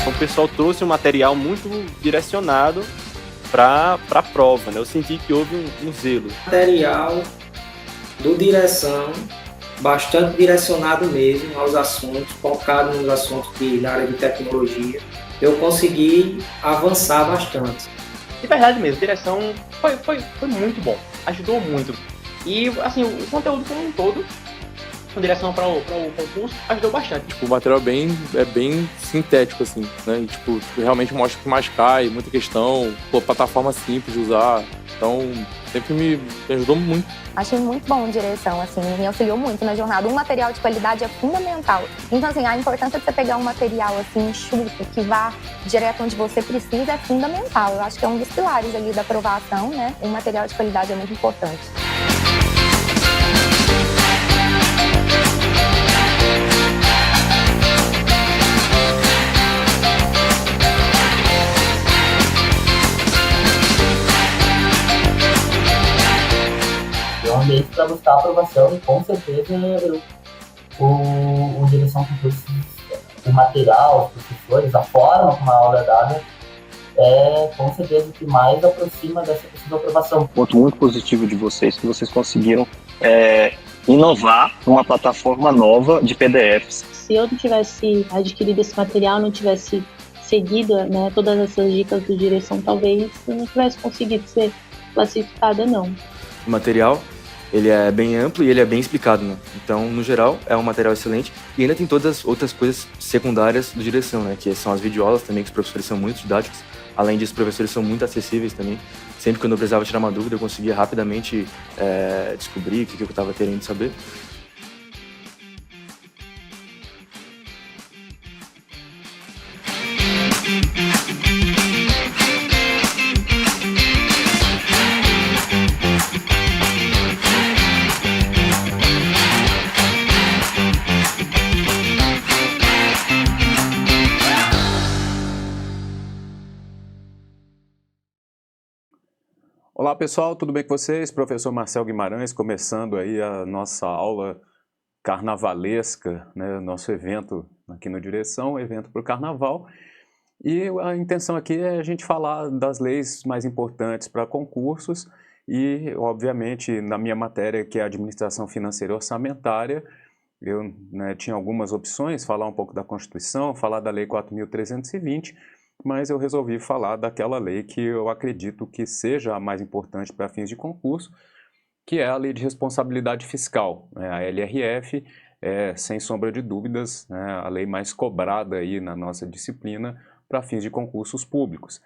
O pessoal trouxe um material muito direcionado para a prova, né? Eu senti que houve um zelo. Material do direção, bastante direcionado mesmo aos assuntos, focado nos assuntos da área de tecnologia. Eu consegui avançar bastante. De verdade mesmo, direção foi muito bom, ajudou muito. E assim, o conteúdo como um todo, com direção para o concurso, ajudou bastante. Tipo, o material é bem sintético, assim, né? E, tipo, realmente mostra o que mais cai, muita questão, plataforma simples de usar. Então, sempre me ajudou muito. Achei muito bom direção, assim, me auxiliou muito na jornada. Um material de qualidade é fundamental. Então, assim, a importância de você pegar um material, assim, enxuto, que vá direto onde você precisa, é fundamental. Eu acho que é um dos pilares ali da aprovação, né? Um material de qualidade é muito importante. É um ambiente para buscar aprovação e com certeza o direção de cursos, o material, os professores, a forma como a aula é dada é com certeza o que mais aproxima dessa possível aprovação. Um ponto muito positivo de vocês, que vocês conseguiram inovar numa plataforma nova de PDFs. Se eu não tivesse adquirido esse material, não tivesse seguido, né, todas essas dicas do direção, talvez eu não tivesse conseguido ser classificada, não. O material, ele é bem amplo e ele é bem explicado, né? Então, no geral, é um material excelente. E ainda tem todas as outras coisas secundárias do direção, né? Que são as videoaulas também, que os professores são muito didáticos. Além disso, os professores são muito acessíveis também. Sempre que eu precisava tirar uma dúvida, eu conseguia rapidamente descobrir o que eu estava querendo saber. Olá pessoal, tudo bem com vocês? Professor Marcel Guimarães, começando aí a nossa aula carnavalesca, né? Nosso evento aqui no Direção, evento para o Carnaval. E a intenção aqui é a gente falar das leis mais importantes para concursos e, obviamente, na minha matéria, que é Administração Financeira e Orçamentária, eu tinha algumas opções, falar um pouco da Constituição, falar da Lei 4.320, mas eu resolvi falar daquela lei que eu acredito que seja a mais importante para fins de concurso, que é a Lei de Responsabilidade Fiscal, né? A LRF, sem sombra de dúvidas, né, a lei mais cobrada aí na nossa disciplina para fins de concursos públicos.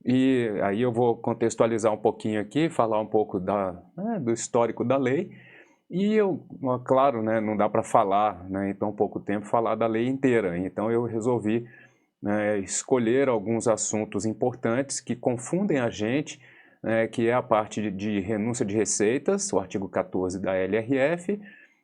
E aí eu vou contextualizar um pouquinho aqui, falar um pouco do histórico da lei, e eu, claro, né, não dá para falar, né, em tão pouco tempo, falar da lei inteira, então eu resolvi escolher alguns assuntos importantes que confundem a gente, que é a parte de renúncia de receitas, o artigo 14 da LRF,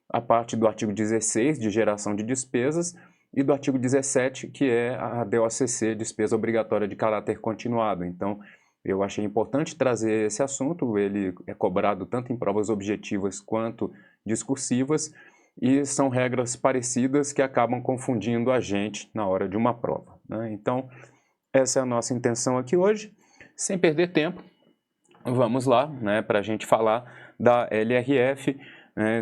a parte do artigo 16 de geração de despesas e do artigo 17, que é a DOCC, despesa obrigatória de caráter continuado. Então, eu achei importante trazer esse assunto, ele é cobrado tanto em provas objetivas quanto discursivas, e são regras parecidas que acabam confundindo a gente na hora de uma prova, né? Então, essa é a nossa intenção aqui hoje. Sem perder tempo, vamos lá, né, para a gente falar da LRF, né,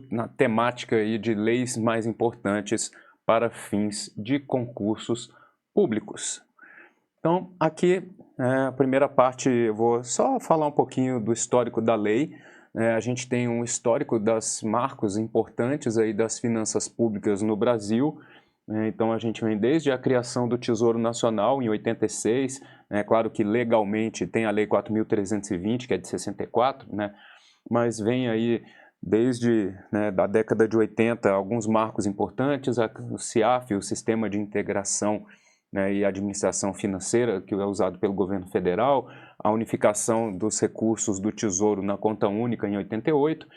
na temática aí de leis mais importantes para fins de concursos públicos. Então, aqui, a primeira parte, eu vou só falar um pouquinho do histórico da lei. A gente tem um histórico das marcos importantes aí das finanças públicas no Brasil. Então a gente vem desde a criação do Tesouro Nacional em 86, claro que legalmente tem a Lei 4.320, que é de 64, né? Mas vem aí desde da década de 80 alguns marcos importantes, o CIAF, o Sistema de Integração né, e administração financeira, que é usado pelo governo federal, a unificação dos recursos do Tesouro na conta única em 88,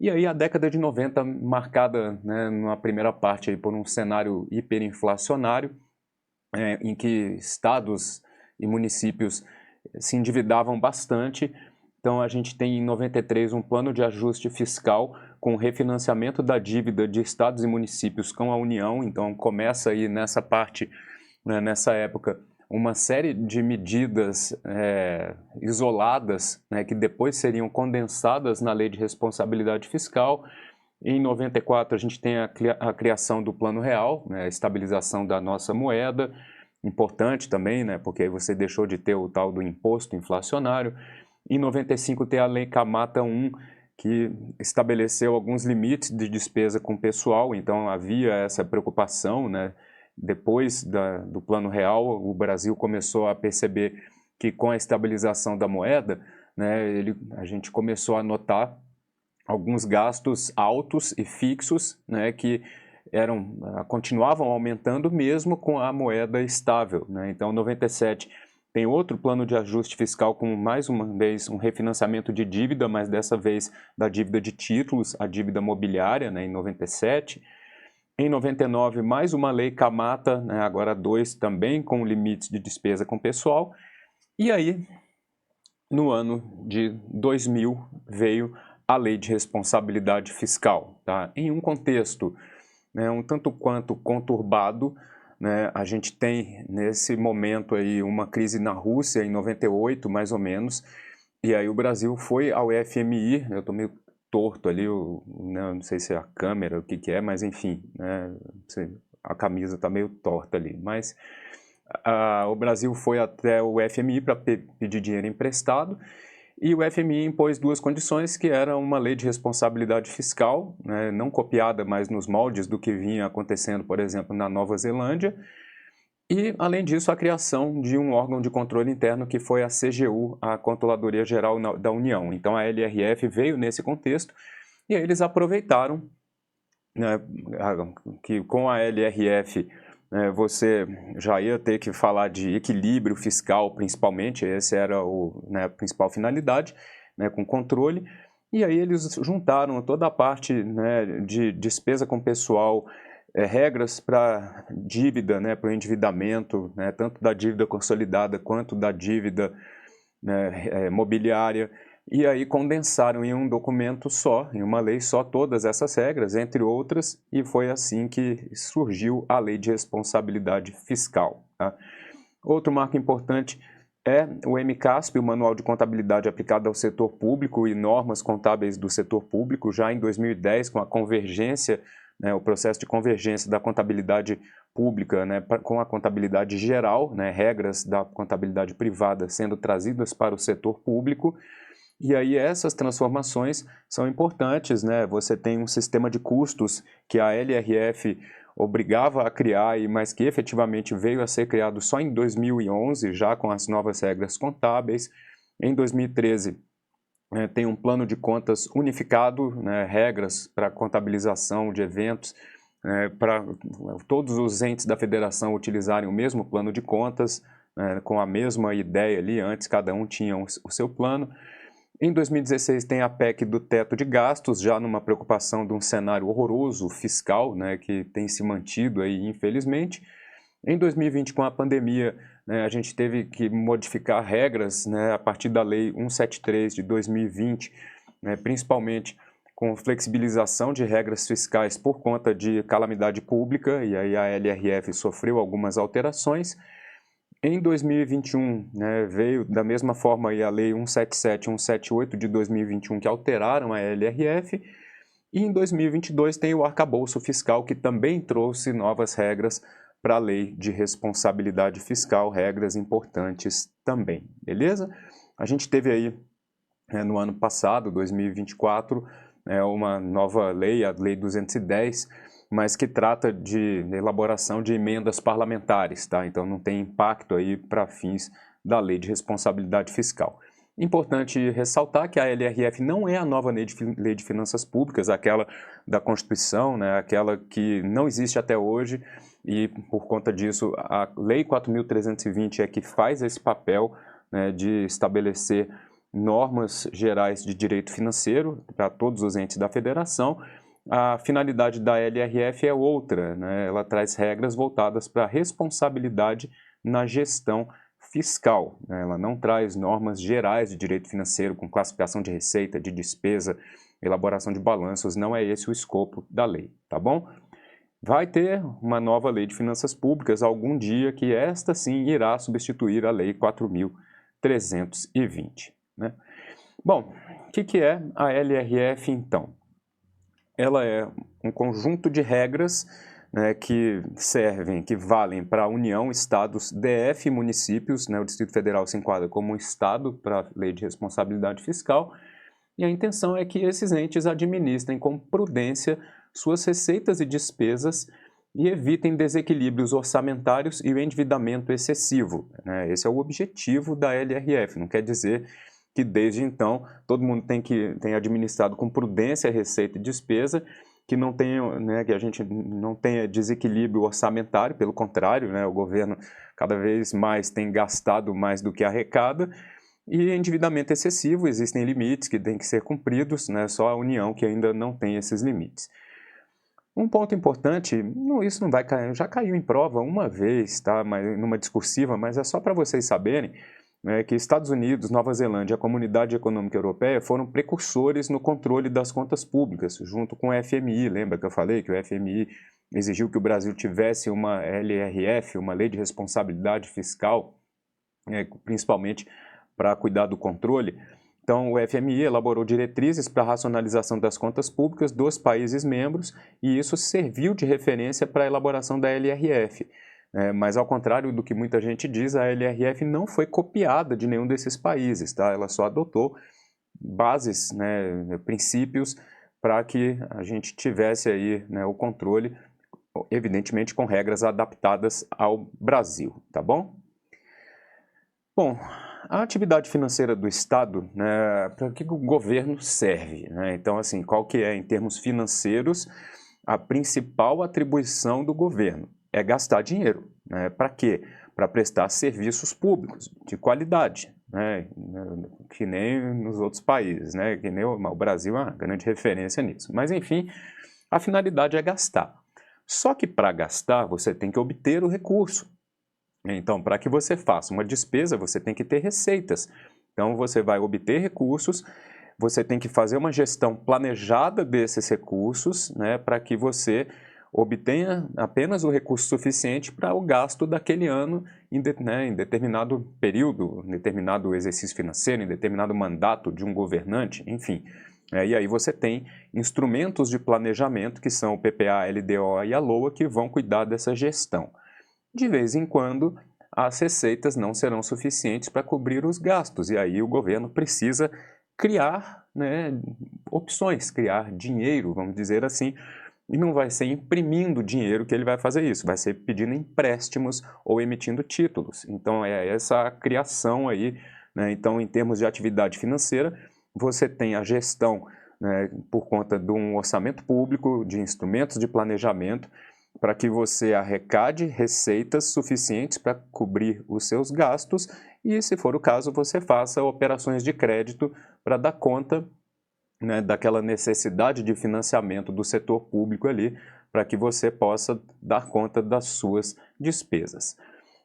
e aí a década de 90 marcada, né, numa primeira parte aí por um cenário hiperinflacionário, em que estados e municípios se endividavam bastante. Então a gente tem em 93 um plano de ajuste fiscal com refinanciamento da dívida de estados e municípios com a União. Então começa aí nessa parte, né, nessa época, uma série de medidas isoladas, né, que depois seriam condensadas na Lei de Responsabilidade Fiscal. Em 94 a gente tem a criação do Plano Real, né, a estabilização da nossa moeda, importante também, né, porque aí você deixou de ter o tal do imposto inflacionário. Em 95 tem a Lei Camata 1, que estabeleceu alguns limites de despesa com o pessoal, então havia essa preocupação, né? Depois do Plano Real, o Brasil começou a perceber que com a estabilização da moeda, né, a gente começou a notar alguns gastos altos e fixos, né, que continuavam aumentando mesmo com a moeda estável, né? Então, em 97 tem outro plano de ajuste fiscal com, mais uma vez, um refinanciamento de dívida, mas dessa vez da dívida de títulos, a dívida mobiliária, né, em 97. Em 99, mais uma lei Camata, né, agora 2, também com limites de despesa com pessoal. E aí, no ano de 2000, veio a Lei de Responsabilidade Fiscal. Tá? Em um contexto, né, um tanto quanto conturbado, né, a gente tem nesse momento aí uma crise na Rússia em 98, mais ou menos, e aí o Brasil foi ao FMI. Eu estou meio torto ali, né, não sei se é a câmera, o que é, mas enfim, né, a camisa está meio torta ali, mas o Brasil foi até o FMI para pedir dinheiro emprestado, e o FMI impôs duas condições, que era uma lei de responsabilidade fiscal, né, não copiada mais nos moldes do que vinha acontecendo, por exemplo, na Nova Zelândia, e, além disso, a criação de um órgão de controle interno que foi a CGU, a Controladoria Geral da União. Então, a LRF veio nesse contexto, e aí eles aproveitaram, né, que com a LRF você já ia ter que falar de equilíbrio fiscal, principalmente, essa era a principal finalidade, né, com controle, e aí eles juntaram toda a parte, né, de despesa com pessoal, regras para dívida, né, para o endividamento, né, tanto da dívida consolidada quanto da dívida, né, mobiliária, e aí condensaram em um documento só, em uma lei só, todas essas regras, entre outras, e foi assim que surgiu a Lei de Responsabilidade Fiscal. Tá? Outro marco importante é o MCASP, o Manual de Contabilidade aplicado ao setor público e normas contábeis do setor público, já em 2010, com a convergência, né, o processo de convergência da contabilidade pública, né, com a contabilidade geral, né, regras da contabilidade privada sendo trazidas para o setor público. E aí essas transformações são importantes, né? Você tem um sistema de custos que a LRF obrigava a criar, mas que efetivamente veio a ser criado só em 2011, já com as novas regras contábeis. Em 2013, tem um plano de contas unificado, né, regras para contabilização de eventos, para todos os entes da federação utilizarem o mesmo plano de contas, com a mesma ideia ali, antes cada um tinha o seu plano. Em 2016 tem a PEC do teto de gastos, já numa preocupação de um cenário horroroso fiscal, né, que tem se mantido aí, infelizmente. Em 2020, com a pandemia, né, a gente teve que modificar regras, né, a partir da Lei 173 de 2020, né, principalmente com flexibilização de regras fiscais por conta de calamidade pública, e aí a LRF sofreu algumas alterações. Em 2021, né, veio da mesma forma aí a Lei 177 e 178 de 2021, que alteraram a LRF, e em 2022 tem o arcabouço fiscal, que também trouxe novas regras para a Lei de Responsabilidade Fiscal, regras importantes também, beleza? A gente teve aí, no ano passado, 2024, uma nova lei, a Lei 210, mas que trata de elaboração de emendas parlamentares, tá? Então não tem impacto aí para fins da Lei de Responsabilidade Fiscal. Importante ressaltar que a LRF não é a nova Lei de Finanças Públicas, aquela da Constituição, né? Aquela que não existe até hoje, e por conta disso a Lei 4.320 é que faz esse papel, né, de estabelecer normas gerais de direito financeiro para todos os entes da federação. A finalidade da LRF é outra, né? Ela traz regras voltadas para a responsabilidade na gestão fiscal, né? Ela não traz normas gerais de direito financeiro com classificação de receita, de despesa, elaboração de balanços, não é esse o escopo da lei, tá bom? Vai ter uma nova lei de finanças públicas algum dia que esta sim irá substituir a lei 4.320, né? Bom, o que é a LRF então? Ela é um conjunto de regras, né, que valem para a União, Estados, DF e municípios, né? O Distrito Federal se enquadra como um Estado para a Lei de Responsabilidade Fiscal, e a intenção é que esses entes administrem com prudência suas receitas e despesas e evitem desequilíbrios orçamentários e o endividamento excessivo, né? Esse é o objetivo da LRF, não quer dizer que desde então todo mundo tem administrado com prudência a receita e despesa, que não tenha, né, que a gente não tenha desequilíbrio orçamentário, pelo contrário, né, o governo cada vez mais tem gastado mais do que arrecada, e endividamento excessivo, existem limites que têm que ser cumpridos, né, só a União que ainda não tem esses limites. Um ponto importante, isso não vai cair, já caiu em prova uma vez, tá, numa discursiva, mas é só para vocês saberem, né, que Estados Unidos, Nova Zelândia e a Comunidade Econômica Europeia foram precursores no controle das contas públicas, junto com o FMI. Lembra que eu falei que o FMI exigiu que o Brasil tivesse uma LRF, uma Lei de Responsabilidade Fiscal, principalmente para cuidar do controle? Então, o FMI elaborou diretrizes para a racionalização das contas públicas dos países membros e isso serviu de referência para a elaboração da LRF. Mas, ao contrário do que muita gente diz, a LRF não foi copiada de nenhum desses países, tá? Ela só adotou bases, né, princípios para que a gente tivesse aí, né, o controle, evidentemente com regras adaptadas ao Brasil, tá bom? Bom, a atividade financeira do Estado, né, para que o governo serve, né? Então, assim, qual que é, em termos financeiros, a principal atribuição do governo? É gastar dinheiro, né? Para quê? Para prestar serviços públicos de qualidade, né? Que nem nos outros países, né? Que nem o Brasil é uma grande referência nisso. Mas, enfim, a finalidade é gastar. Só que para gastar, você tem que obter o recurso. Então, para que você faça uma despesa, você tem que ter receitas. Então, você vai obter recursos, você tem que fazer uma gestão planejada desses recursos, né? Para que você obtenha apenas o recurso suficiente para o gasto daquele ano em determinado período, em determinado exercício financeiro, em determinado mandato de um governante, enfim. E aí você tem instrumentos de planejamento, que são o PPA, a LDO e a LOA, que vão cuidar dessa gestão. De vez em quando, as receitas não serão suficientes para cobrir os gastos, e aí o governo precisa criar, né, opções, criar dinheiro, vamos dizer assim. E não vai ser imprimindo dinheiro que ele vai fazer isso, vai ser pedindo empréstimos ou emitindo títulos. Então é essa a criação aí, né? Então, em termos de atividade financeira, você tem a gestão, né, por conta de um orçamento público, de instrumentos de planejamento, para que você arrecade receitas suficientes para cobrir os seus gastos e, se for o caso, você faça operações de crédito para dar conta, né, daquela necessidade de financiamento do setor público ali, para que você possa dar conta das suas despesas.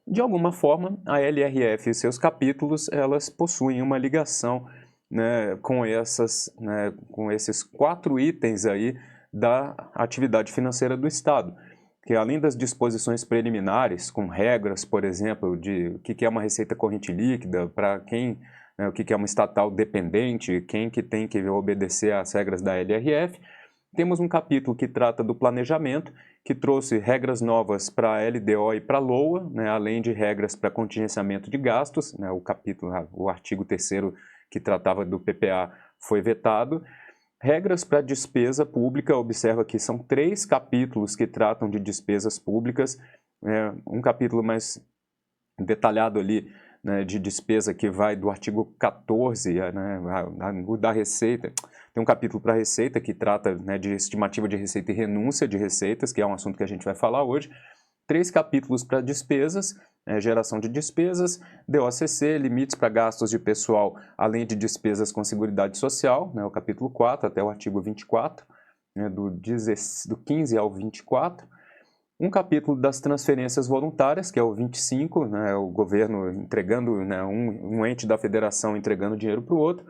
De alguma forma, a LRF e seus capítulos, elas possuem uma ligação, né, com esses 4 itens aí da atividade financeira do Estado, que além das disposições preliminares, com regras, por exemplo, de o que é uma receita corrente líquida, para quem, o que é uma estatal dependente, quem que tem que obedecer às regras da LRF. Temos um capítulo que trata do planejamento, que trouxe regras novas para a LDO e para a LOA, né, além de regras para contingenciamento de gastos, né, o artigo 3º que tratava do PPA foi vetado. Regras para despesa pública, observa que são 3 capítulos que tratam de despesas públicas, um capítulo mais detalhado ali, né, de despesa que vai do artigo 14, né, da Receita. Tem um capítulo para a Receita que trata, né, de estimativa de receita e renúncia de receitas, que é um assunto que a gente vai falar hoje. 3 capítulos para despesas, geração de despesas, DOCC, limites para gastos de pessoal, além de despesas com Seguridade Social, o capítulo 4 até o artigo 24, do 15 ao 24. Um capítulo das transferências voluntárias, que é o 25, o governo entregando, um ente da federação entregando dinheiro para o outro.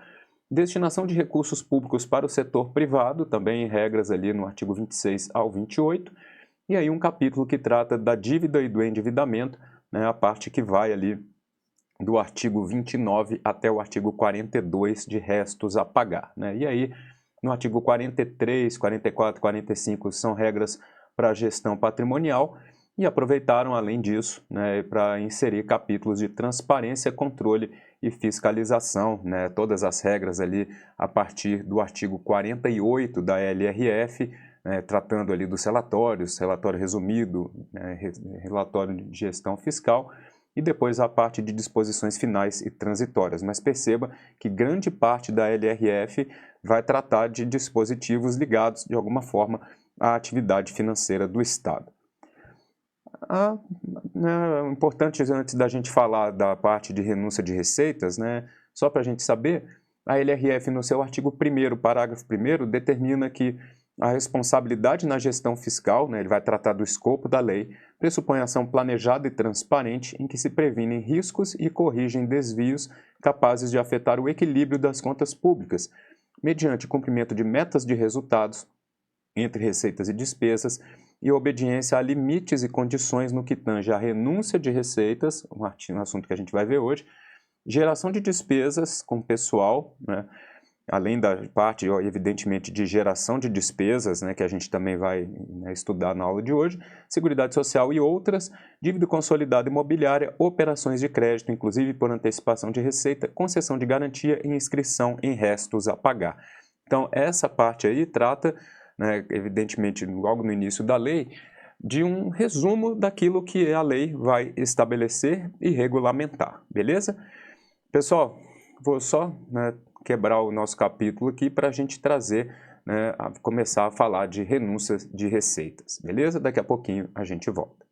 Destinação de recursos públicos para o setor privado, também regras ali no artigo 26 ao 28. E aí um capítulo que trata da dívida e do endividamento, a parte que vai ali do artigo 29 até o artigo 42 de restos a pagar. E aí, no artigo 43, 44, 45 são regras para a gestão patrimonial e aproveitaram, além disso, para inserir capítulos de transparência, controle e fiscalização, todas as regras ali a partir do artigo 48 da LRF, tratando ali dos relatórios, relatório resumido, relatório de gestão fiscal, e depois a parte de disposições finais e transitórias. Mas perceba que grande parte da LRF vai tratar de dispositivos ligados, de alguma forma, à atividade financeira do Estado. Importante, antes da gente falar da parte de renúncia de receitas, só para a gente saber, a LRF, no seu artigo 1º, parágrafo 1º, determina que a responsabilidade na gestão fiscal, ele vai tratar do escopo da lei, pressupõe ação planejada e transparente em que se previnem riscos e corrigem desvios capazes de afetar o equilíbrio das contas públicas, mediante cumprimento de metas de resultados entre receitas e despesas e obediência a limites e condições no que tange à renúncia de receitas, um assunto que a gente vai ver hoje, geração de despesas com pessoal, além da parte, evidentemente, de geração de despesas, que a gente também vai estudar na aula de hoje, Seguridade Social e outras, dívida consolidada imobiliária, operações de crédito, inclusive por antecipação de receita, concessão de garantia e inscrição em restos a pagar. Então, essa parte aí trata, evidentemente, logo no início da lei, de um resumo daquilo que a lei vai estabelecer e regulamentar, beleza? Pessoal, vou só quebrar o nosso capítulo aqui para a gente trazer, começar a falar de renúncia de receitas, beleza? Daqui a pouquinho a gente volta.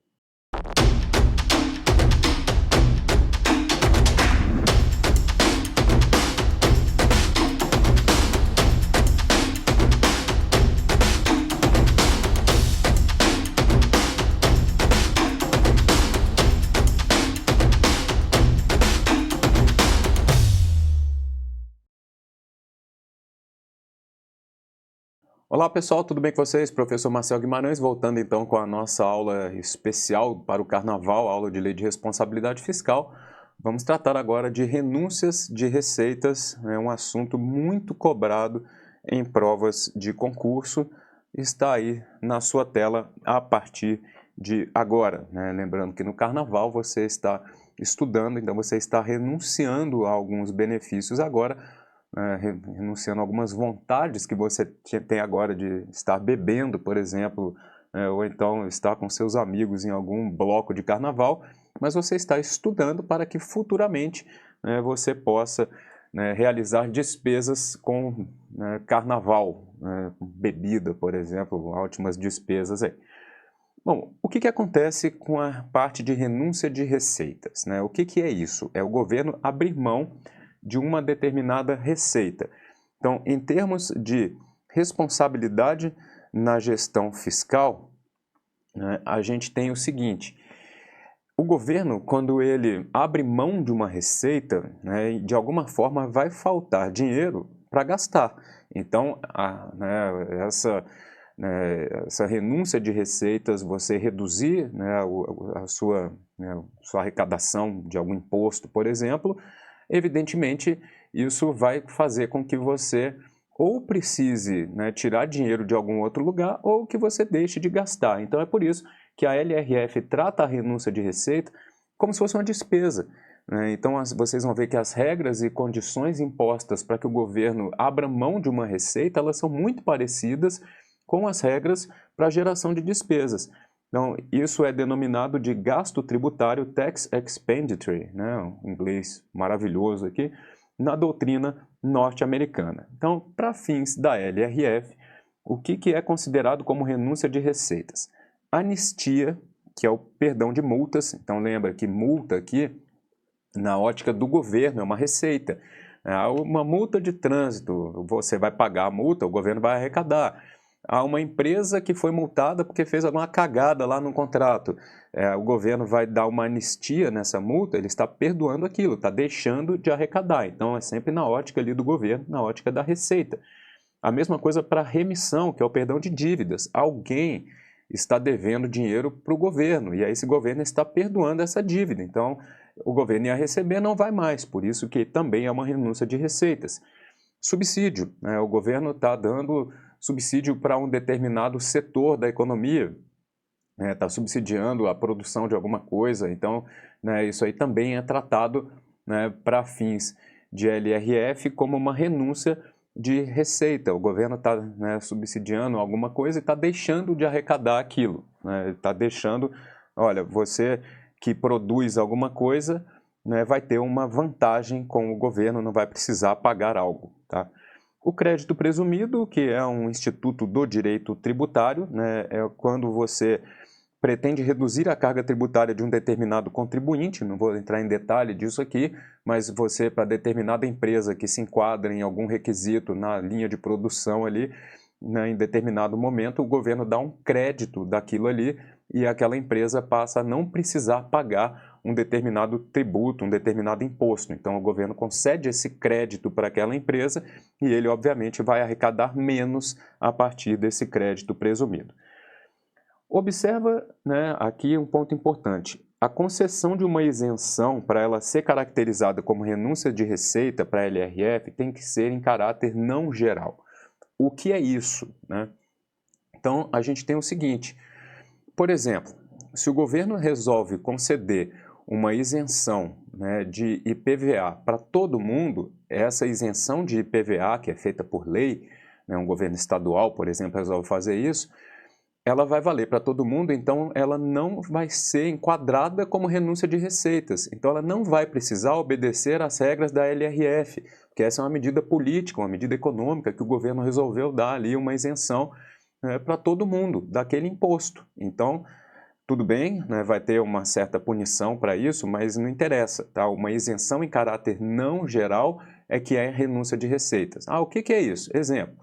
Olá pessoal, tudo bem com vocês? Professor Marcel Guimarães, voltando então com a nossa aula especial para o Carnaval, aula de Lei de Responsabilidade Fiscal. Vamos tratar agora de renúncias de receitas, um assunto muito cobrado em provas de concurso. Está aí na sua tela a partir de agora. Lembrando que no Carnaval você está estudando, então você está renunciando a alguns benefícios agora, renunciando a algumas vontades que você tem agora de estar bebendo, por exemplo, ou então estar com seus amigos em algum bloco de carnaval, mas você está estudando para que futuramente você possa realizar despesas com carnaval, bebida, por exemplo, ótimas despesas aí. Bom, o que acontece com a parte de renúncia de receitas? O que é isso? É o governo abrir mão de uma determinada receita. Então, em termos de responsabilidade na gestão fiscal, a gente tem o seguinte: o governo, quando ele abre mão de uma receita, de alguma forma vai faltar dinheiro para gastar. Então, essa renúncia de receitas, você reduzir a sua arrecadação de algum imposto, por exemplo, evidentemente, isso vai fazer com que você ou precise tirar dinheiro de algum outro lugar ou que você deixe de gastar. Então, é por isso que a LRF trata a renúncia de receita como se fosse uma despesa. Então, vocês vão ver que as regras e condições impostas para que o governo abra mão de uma receita, elas são muito parecidas com as regras para a geração de despesas. Então, isso é denominado de gasto tributário, tax expenditure, um inglês maravilhoso aqui, na doutrina norte-americana. Então, para fins da LRF, o que é considerado como renúncia de receitas? Anistia que é o perdão de multas. Então lembra que multa aqui, na ótica do governo, é uma receita. Uma multa de trânsito, você vai pagar a multa, o governo vai arrecadar. Há uma empresa que foi multada porque fez alguma cagada lá no contrato. O governo vai dar uma anistia nessa multa, ele está perdoando aquilo, está deixando de arrecadar. Então é sempre na ótica ali do governo, na ótica da receita. A mesma coisa para remissão, que é o perdão de dívidas. Alguém está devendo dinheiro para o governo, e aí esse governo está perdoando essa dívida. Então o governo ia receber, não vai mais, por isso que também é uma renúncia de receitas. Subsídio, né? O governo está dando subsídio para um determinado setor da economia, está subsidiando a produção de alguma coisa, então isso aí também é tratado, para fins de LRF como uma renúncia de receita. O governo está subsidiando alguma coisa e está deixando de arrecadar aquilo, está deixando, olha, você que produz alguma coisa, vai ter uma vantagem com o governo, não vai precisar pagar algo, tá? O crédito presumido, que é um instituto do direito tributário, é quando você pretende reduzir a carga tributária de um determinado contribuinte, não vou entrar em detalhe disso aqui, mas você, para determinada empresa que se enquadra em algum requisito na linha de produção ali, em determinado momento, o governo dá um crédito daquilo ali e aquela empresa passa a não precisar pagar um determinado tributo, um determinado imposto. Então o governo concede esse crédito para aquela empresa e ele obviamente vai arrecadar menos a partir desse crédito presumido. Observa, aqui um ponto importante. A concessão de uma isenção, para ela ser caracterizada como renúncia de receita para a LRF, tem que ser em caráter não geral. O que é isso? Então a gente tem o seguinte, por exemplo, se o governo resolve conceder uma isenção de IPVA para todo mundo, essa isenção de IPVA, que é feita por lei, um governo estadual, por exemplo, resolve fazer isso, ela vai valer para todo mundo, então ela não vai ser enquadrada como renúncia de receitas. Então ela não vai precisar obedecer às regras da LRF, porque essa é uma medida política, uma medida econômica que o governo resolveu dar ali uma isenção para todo mundo daquele imposto. Então, tudo bem, vai ter uma certa punição para isso, mas não interessa, tá? Uma isenção em caráter não geral é que é renúncia de receitas. O que é isso? Exemplo,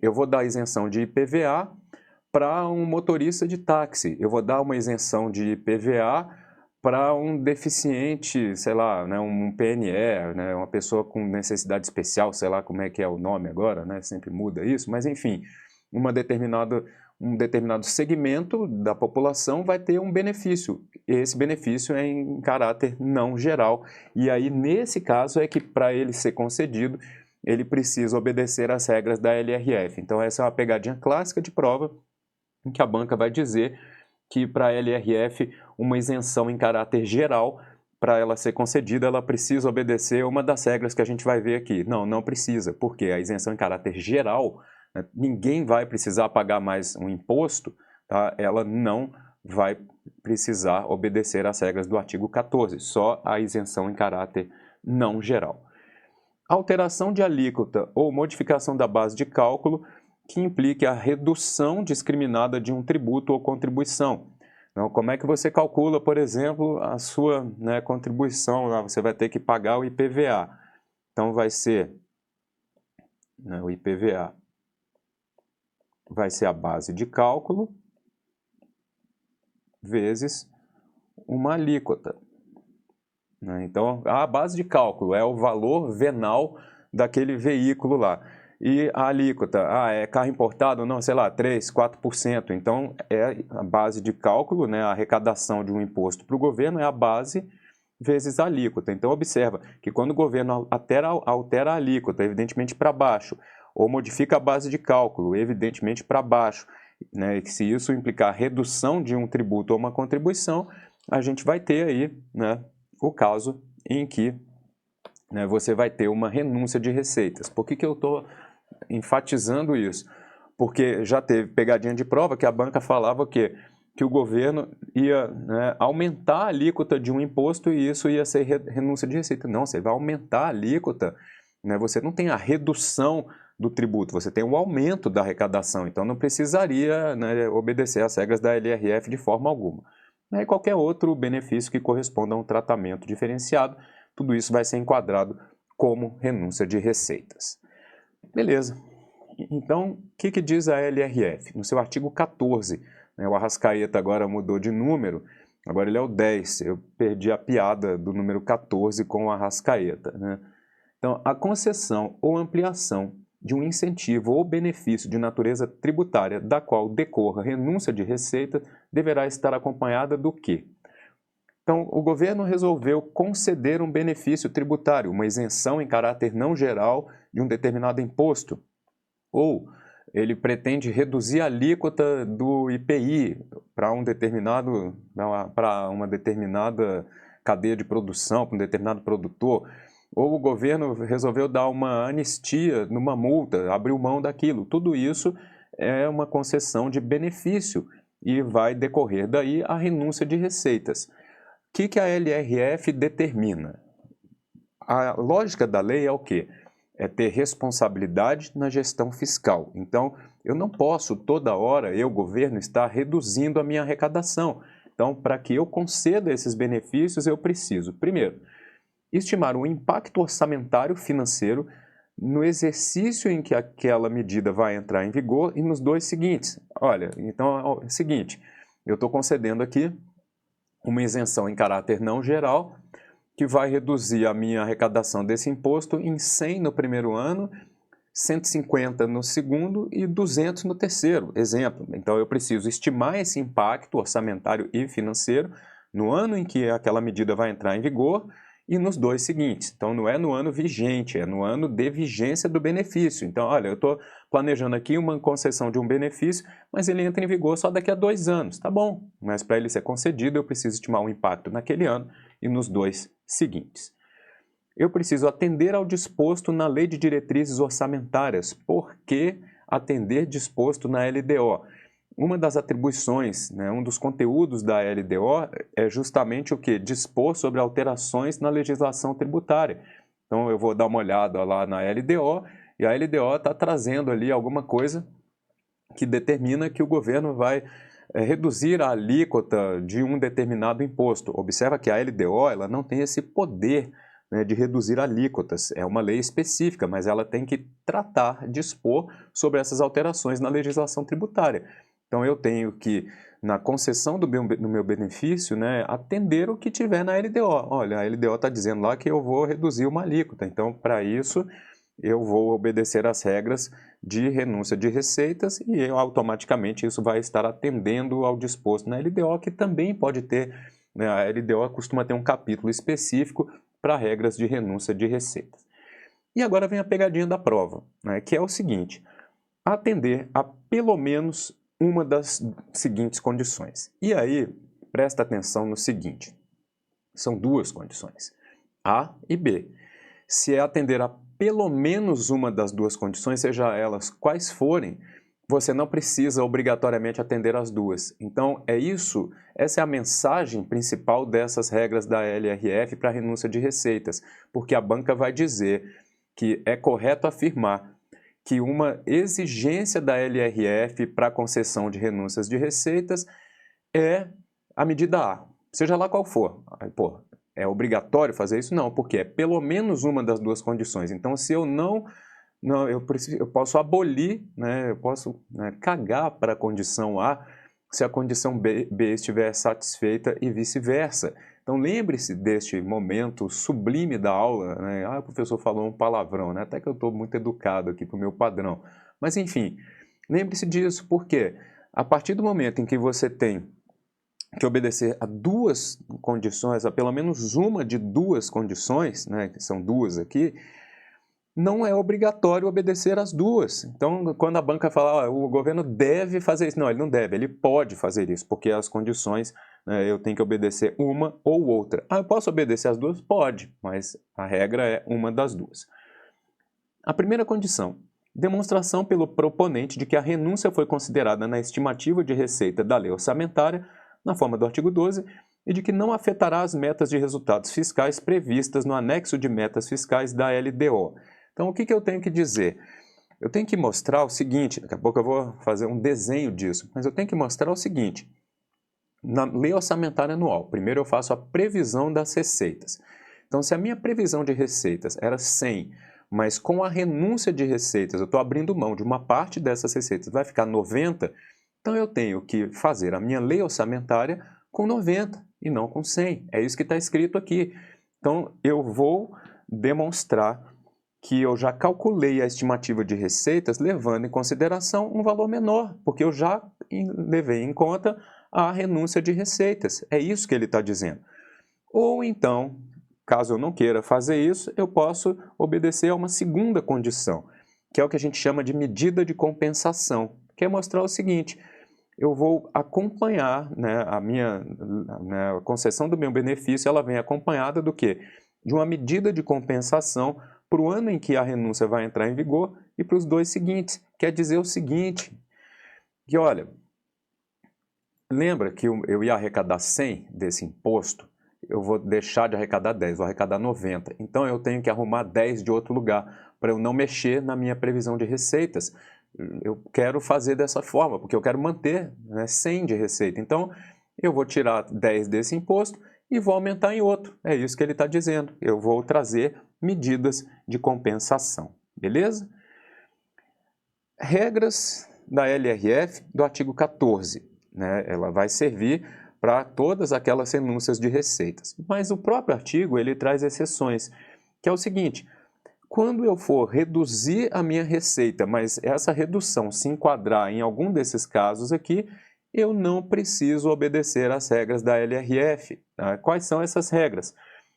eu vou dar isenção de IPVA para um motorista de táxi, eu vou dar uma isenção de IPVA para um deficiente, sei lá, um PNE, uma pessoa com necessidade especial, sei lá como é que é o nome agora, sempre muda isso, mas enfim, um determinado segmento da população vai ter um benefício. Esse benefício é em caráter não geral. E aí, nesse caso, é que para ele ser concedido, ele precisa obedecer às regras da LRF. Então, essa é uma pegadinha clássica de prova, em que a banca vai dizer que para a LRF, uma isenção em caráter geral, para ela ser concedida, ela precisa obedecer uma das regras que a gente vai ver aqui. Não precisa, porque a isenção em caráter geral, ninguém vai precisar pagar mais um imposto, tá? Ela não vai precisar obedecer às regras do artigo 14, só a isenção em caráter não geral. Alteração de alíquota ou modificação da base de cálculo que implique a redução discriminada de um tributo ou contribuição. Então, como é que você calcula, por exemplo, a sua contribuição? Você vai ter que pagar o IPVA. Então, vai ser o IPVA vai ser a base de cálculo vezes uma alíquota. Então, a base de cálculo é o valor venal daquele veículo lá. E a alíquota, é carro importado? Não, sei lá, 3%, 4%. Então, é a base de cálculo, a arrecadação de um imposto para o governo é a base vezes a alíquota. Então, observa que quando o governo altera a alíquota, evidentemente para baixo, ou modifica a base de cálculo, evidentemente para baixo, e que se isso implicar redução de um tributo ou uma contribuição, a gente vai ter aí o caso em que você vai ter uma renúncia de receitas. Por que eu estou enfatizando isso? Porque já teve pegadinha de prova que a banca falava que o governo ia aumentar a alíquota de um imposto e isso ia ser renúncia de receita. Não, você vai aumentar a alíquota, você não tem a redução do tributo, você tem o aumento da arrecadação, então não precisaria obedecer às regras da LRF de forma alguma. né, e qualquer outro benefício que corresponda a um tratamento diferenciado. Tudo isso vai ser enquadrado como renúncia de receitas. Beleza. Então, o que diz a LRF? No seu artigo 14, né, o Arrascaeta agora mudou de número, agora ele é o 10, eu perdi a piada do número 14 com o Arrascaeta, né? Então, a concessão ou ampliação de um incentivo ou benefício de natureza tributária da qual decorra renúncia de receita deverá estar acompanhada do quê? Então, o governo resolveu conceder um benefício tributário, uma isenção em caráter não geral de um determinado imposto, ou ele pretende reduzir a alíquota do IPI para uma determinada cadeia de produção, para um determinado produtor, ou o governo resolveu dar uma anistia numa multa, abriu mão daquilo. Tudo isso é uma concessão de benefício e vai decorrer daí a renúncia de receitas. O que a LRF determina? A lógica da lei é o quê? É ter responsabilidade na gestão fiscal. Então, eu não posso toda hora, eu, governo, estar reduzindo a minha arrecadação. Então, para que eu conceda esses benefícios, eu preciso, primeiro, estimar o impacto orçamentário financeiro no exercício em que aquela medida vai entrar em vigor e nos dois seguintes. Olha, então é o seguinte, eu estou concedendo aqui uma isenção em caráter não geral, que vai reduzir a minha arrecadação desse imposto em 100 no primeiro ano, 150 no segundo e 200 no terceiro, exemplo. Então eu preciso estimar esse impacto orçamentário e financeiro no ano em que aquela medida vai entrar em vigor e nos dois seguintes. Então não é no ano vigente, é no ano de vigência do benefício. Então, olha, eu estou planejando aqui uma concessão de um benefício, mas ele entra em vigor só daqui a 2 anos. Tá bom, mas para ele ser concedido eu preciso estimar o impacto naquele ano e nos 2 seguintes. Eu preciso atender ao disposto na Lei de Diretrizes Orçamentárias. Por que atender disposto na LDO? Uma das atribuições, né, um dos conteúdos da LDO é justamente o que? Dispor sobre alterações na legislação tributária. Então eu vou dar uma olhada lá na LDO e a LDO está trazendo ali alguma coisa que determina que o governo vai reduzir a alíquota de um determinado imposto. Observa que a LDO ela não tem esse poder, né, de reduzir alíquotas. É uma lei específica, mas ela tem que tratar, dispor sobre essas alterações na legislação tributária. Então eu tenho que, na concessão do meu benefício, né, atender o que tiver na LDO. Olha, a LDO está dizendo lá que eu vou reduzir uma alíquota, então para isso eu vou obedecer às regras de renúncia de receitas e automaticamente isso vai estar atendendo ao disposto na LDO, que também pode ter, né, a LDO costuma ter um capítulo específico para regras de renúncia de receitas. E agora vem a pegadinha da prova, né, que é o seguinte: atender a pelo menos uma das seguintes condições. E aí, presta atenção no seguinte, são 2 condições, A e B. Se é atender a pelo menos uma das 2 condições, seja elas quais forem, você não precisa obrigatoriamente atender as 2. Então, essa é a mensagem principal dessas regras da LRF para a renúncia de receitas, porque a banca vai dizer que é correto afirmar que uma exigência da LRF para a concessão de renúncias de receitas é a medida A, seja lá qual for. Aí, pô, é obrigatório fazer isso? Não, porque é pelo menos uma das 2 condições. Então, se eu eu posso abolir, né, eu posso, né, cagar para a condição A se a condição B estiver satisfeita e vice-versa. Então lembre-se deste momento sublime da aula, né? O professor falou um palavrão, né? Até que eu estou muito educado aqui para o meu padrão. Mas enfim, lembre-se disso, porque a partir do momento em que você tem que obedecer a 2 condições, a pelo menos uma de 2 condições, né, que são 2 aqui, não é obrigatório obedecer as 2. Então, quando a banca fala, o governo deve fazer isso, não, ele não deve, ele pode fazer isso, porque as condições, né, eu tenho que obedecer uma ou outra. Eu posso obedecer as 2? Pode, mas a regra é uma das 2. A primeira condição, demonstração pelo proponente de que a renúncia foi considerada na estimativa de receita da lei orçamentária, na forma do artigo 12, e de que não afetará as metas de resultados fiscais previstas no anexo de metas fiscais da LDO. Então, o que eu tenho que dizer? Eu tenho que mostrar o seguinte, daqui a pouco eu vou fazer um desenho disso, mas eu tenho que mostrar o seguinte: na lei orçamentária anual, primeiro eu faço a previsão das receitas. Então, se a minha previsão de receitas era 100, mas com a renúncia de receitas eu estou abrindo mão de uma parte dessas receitas, vai ficar 90, então eu tenho que fazer a minha lei orçamentária com 90 e não com 100. É isso que está escrito aqui. Então, eu vou demonstrar que eu já calculei a estimativa de receitas levando em consideração um valor menor, porque eu já levei em conta a renúncia de receitas. É isso que ele está dizendo. Ou então, caso eu não queira fazer isso, eu posso obedecer a uma segunda condição, que é o que a gente chama de medida de compensação, que é mostrar o seguinte: eu vou acompanhar, né, a concessão do meu benefício, ela vem acompanhada do quê? De uma medida de compensação para o ano em que a renúncia vai entrar em vigor e para os 2 seguintes. Quer dizer o seguinte, que olha, lembra que eu ia arrecadar 100 desse imposto? Eu vou deixar de arrecadar 10, vou arrecadar 90. Então eu tenho que arrumar 10 de outro lugar para eu não mexer na minha previsão de receitas. Eu quero fazer dessa forma, porque eu quero manter, né, 100 de receita. Então eu vou tirar 10 desse imposto e vou aumentar em outro. É isso que ele está dizendo. Eu vou trazer medidas de compensação. Beleza? Regras da LRF do artigo 14. Né? Ela vai servir para todas aquelas renúncias de receitas. Mas o próprio artigo ele traz exceções, que é o seguinte: quando eu for reduzir a minha receita, mas essa redução se enquadrar em algum desses casos aqui, eu não preciso obedecer às regras da LRF. Tá? Quais são essas regras?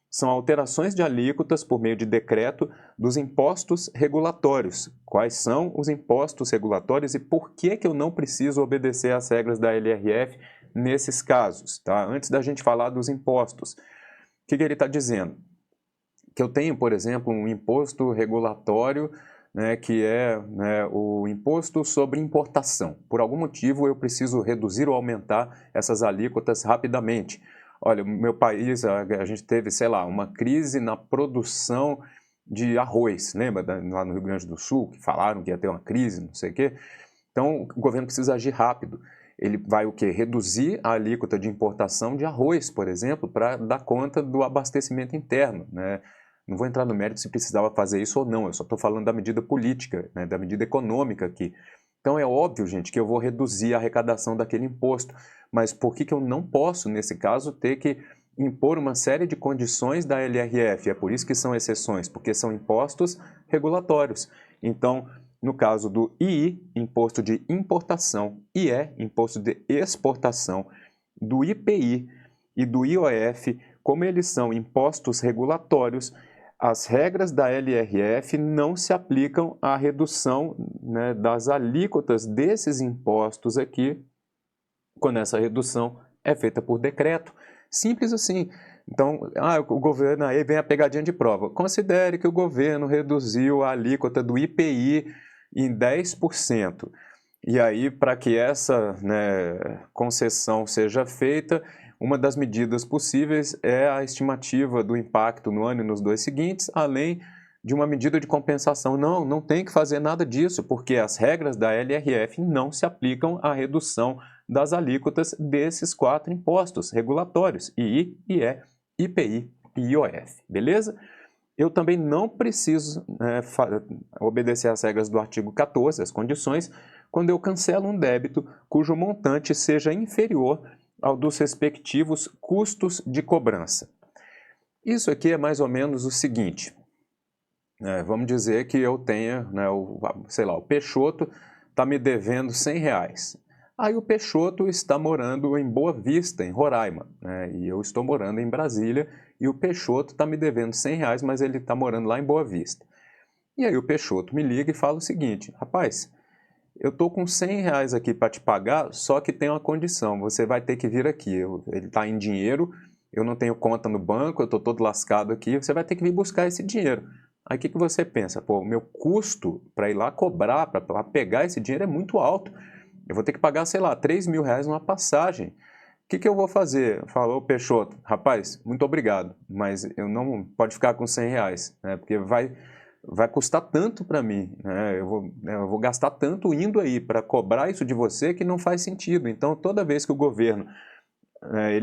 São alterações de alíquotas por meio de decreto dos impostos regulatórios. Quais são os impostos regulatórios e por que eu não preciso obedecer às regras da LRF nesses casos? Tá? Antes da gente falar dos impostos, o que ele está dizendo? Que eu tenho, por exemplo, um imposto regulatório, né, que é, né, o imposto sobre importação. Por algum motivo eu preciso reduzir ou aumentar essas alíquotas rapidamente. Olha, meu país, a gente teve, sei lá, uma crise na produção de arroz. Lembra lá no Rio Grande do Sul, que falaram que ia ter uma crise, não sei o quê? Então, o governo precisa agir rápido. Ele vai o quê? Reduzir a alíquota de importação de arroz, por exemplo, para dar conta do abastecimento interno, né? Não vou entrar no mérito se precisava fazer isso ou não, eu só estou falando da medida política, né, da medida econômica aqui. Então é óbvio, gente, que eu vou reduzir a arrecadação daquele imposto, mas por que eu não posso, nesse caso, ter que impor uma série de condições da LRF? É por isso que são exceções, porque são impostos regulatórios. Então, no caso do II, imposto de importação, IE, imposto de exportação, do IPI e do IOF, como eles são impostos regulatórios, as regras da LRF não se aplicam à redução, né, das alíquotas desses impostos aqui, quando essa redução é feita por decreto. Simples assim. Então, o governo, aí vem a pegadinha de prova. Considere que o governo reduziu a alíquota do IPI em 10%. E aí, para que essa, né, concessão seja feita, uma das medidas possíveis é a estimativa do impacto no ano e nos 2 seguintes, além de uma medida de compensação. Não tem que fazer nada disso, porque as regras da LRF não se aplicam à redução das alíquotas desses 4 impostos regulatórios, II, IE, IPI e IOF. Beleza? Eu também não preciso obedecer às regras do artigo 14, as condições, quando eu cancelo um débito cujo montante seja inferior ao dos respectivos custos de cobrança. Isso aqui é mais ou menos o seguinte, vamos dizer que eu tenha, né, o Peixoto está me devendo R$100. Aí o Peixoto está morando em Boa Vista, em Roraima, né, e eu estou morando em Brasília, e o Peixoto está me devendo R$100, mas ele está morando lá em Boa Vista. E aí o Peixoto me liga e fala o seguinte: rapaz, eu estou com R$100 aqui para te pagar, só que tem uma condição, você vai ter que vir aqui. Ele está em dinheiro, eu não tenho conta no banco, eu estou todo lascado aqui, você vai ter que vir buscar esse dinheiro. Aí o que você pensa? Pô, o meu custo para ir lá cobrar, para pegar esse dinheiro é muito alto. Eu vou ter que pagar, sei lá, R$3.000 numa passagem. O que eu vou fazer? Falou Peixoto: rapaz, muito obrigado, mas eu não pode ficar com R$100, né, porque vai custar tanto para mim, né? Eu vou gastar tanto indo aí para cobrar isso de você que não faz sentido. Então, toda vez que o governo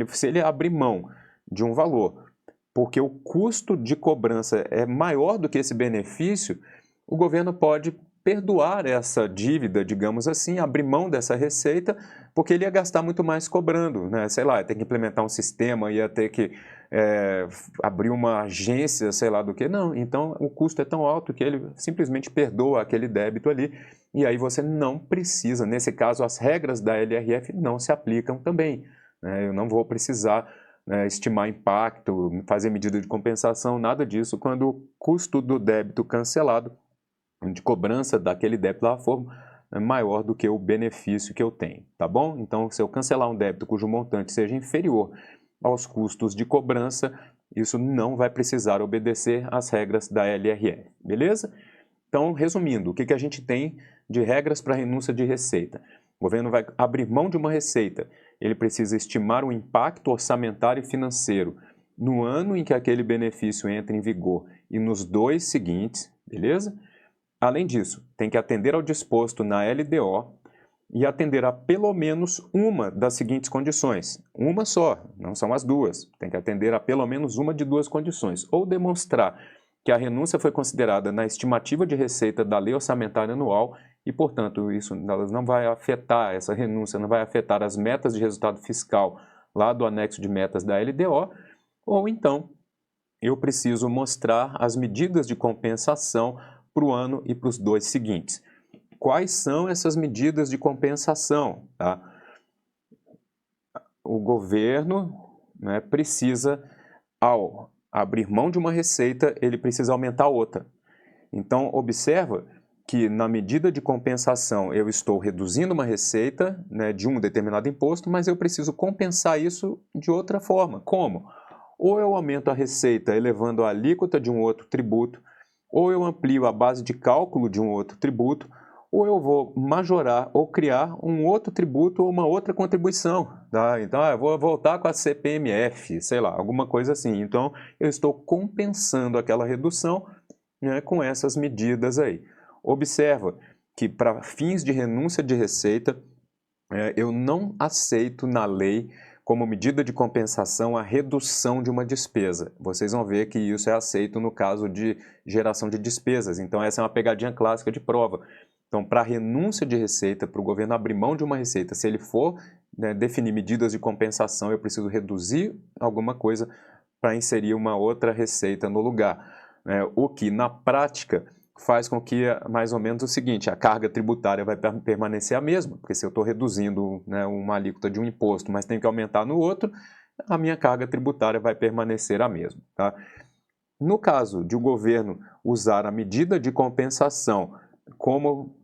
se ele abrir mão de um valor, porque o custo de cobrança é maior do que esse benefício, o governo pode perdoar essa dívida, digamos assim, abrir mão dessa receita, porque ele ia gastar muito mais cobrando, né? Sei lá, ia ter que implementar um sistema, ia ter que abrir uma agência, sei lá do que. Não, então o custo é tão alto que ele simplesmente perdoa aquele débito ali, e aí você não precisa, nesse caso, as regras da LRF não se aplicam também, né? Eu não vou precisar estimar impacto, fazer medida de compensação, nada disso, quando o custo do débito cancelado, de cobrança daquele débito lá for maior do que o benefício que eu tenho, tá bom? Então, se eu cancelar um débito cujo montante seja inferior aos custos de cobrança, isso não vai precisar obedecer às regras da LRF, beleza? Então, resumindo, o que a gente tem de regras para renúncia de receita? O governo vai abrir mão de uma receita, ele precisa estimar o impacto orçamentário e financeiro no ano em que aquele benefício entra em vigor e nos 2 seguintes, beleza? Além disso, tem que atender ao disposto na LDO e atender a pelo menos uma das seguintes condições. Uma só, não são as duas. Tem que atender a pelo menos uma de 2 condições. Ou demonstrar que a renúncia foi considerada na estimativa de receita da Lei Orçamentária Anual e, portanto, isso não vai afetar, essa renúncia não vai afetar as metas de resultado fiscal lá do anexo de metas da LDO. Ou então, eu preciso mostrar as medidas de compensação para o ano e para os 2 seguintes. Quais são essas medidas de compensação? Tá? O governo precisa, ao abrir mão de uma receita, ele precisa aumentar outra. Então, observa que na medida de compensação eu estou reduzindo uma receita de um determinado imposto, mas eu preciso compensar isso de outra forma. Como? Ou eu aumento a receita elevando a alíquota de um outro tributo, ou eu amplio a base de cálculo de um outro tributo, ou eu vou majorar ou criar um outro tributo ou uma outra contribuição. Tá? Então, eu vou voltar com a CPMF, sei lá, alguma coisa assim. Então, eu estou compensando aquela redução com essas medidas aí. Observa que para fins de renúncia de receita, eu não aceito na lei como medida de compensação a redução de uma despesa. Vocês vão ver que isso é aceito no caso de geração de despesas. Então, essa é uma pegadinha clássica de prova. Então, para renúncia de receita, para o governo abrir mão de uma receita, se ele for definir medidas de compensação, eu preciso reduzir alguma coisa para inserir uma outra receita no lugar. O que, na prática, faz com que mais ou menos o seguinte: a carga tributária vai permanecer a mesma, porque se eu estou reduzindo uma alíquota de um imposto, mas tenho que aumentar no outro, a minha carga tributária vai permanecer a mesma. Tá? No caso de o governo usar a medida de compensação como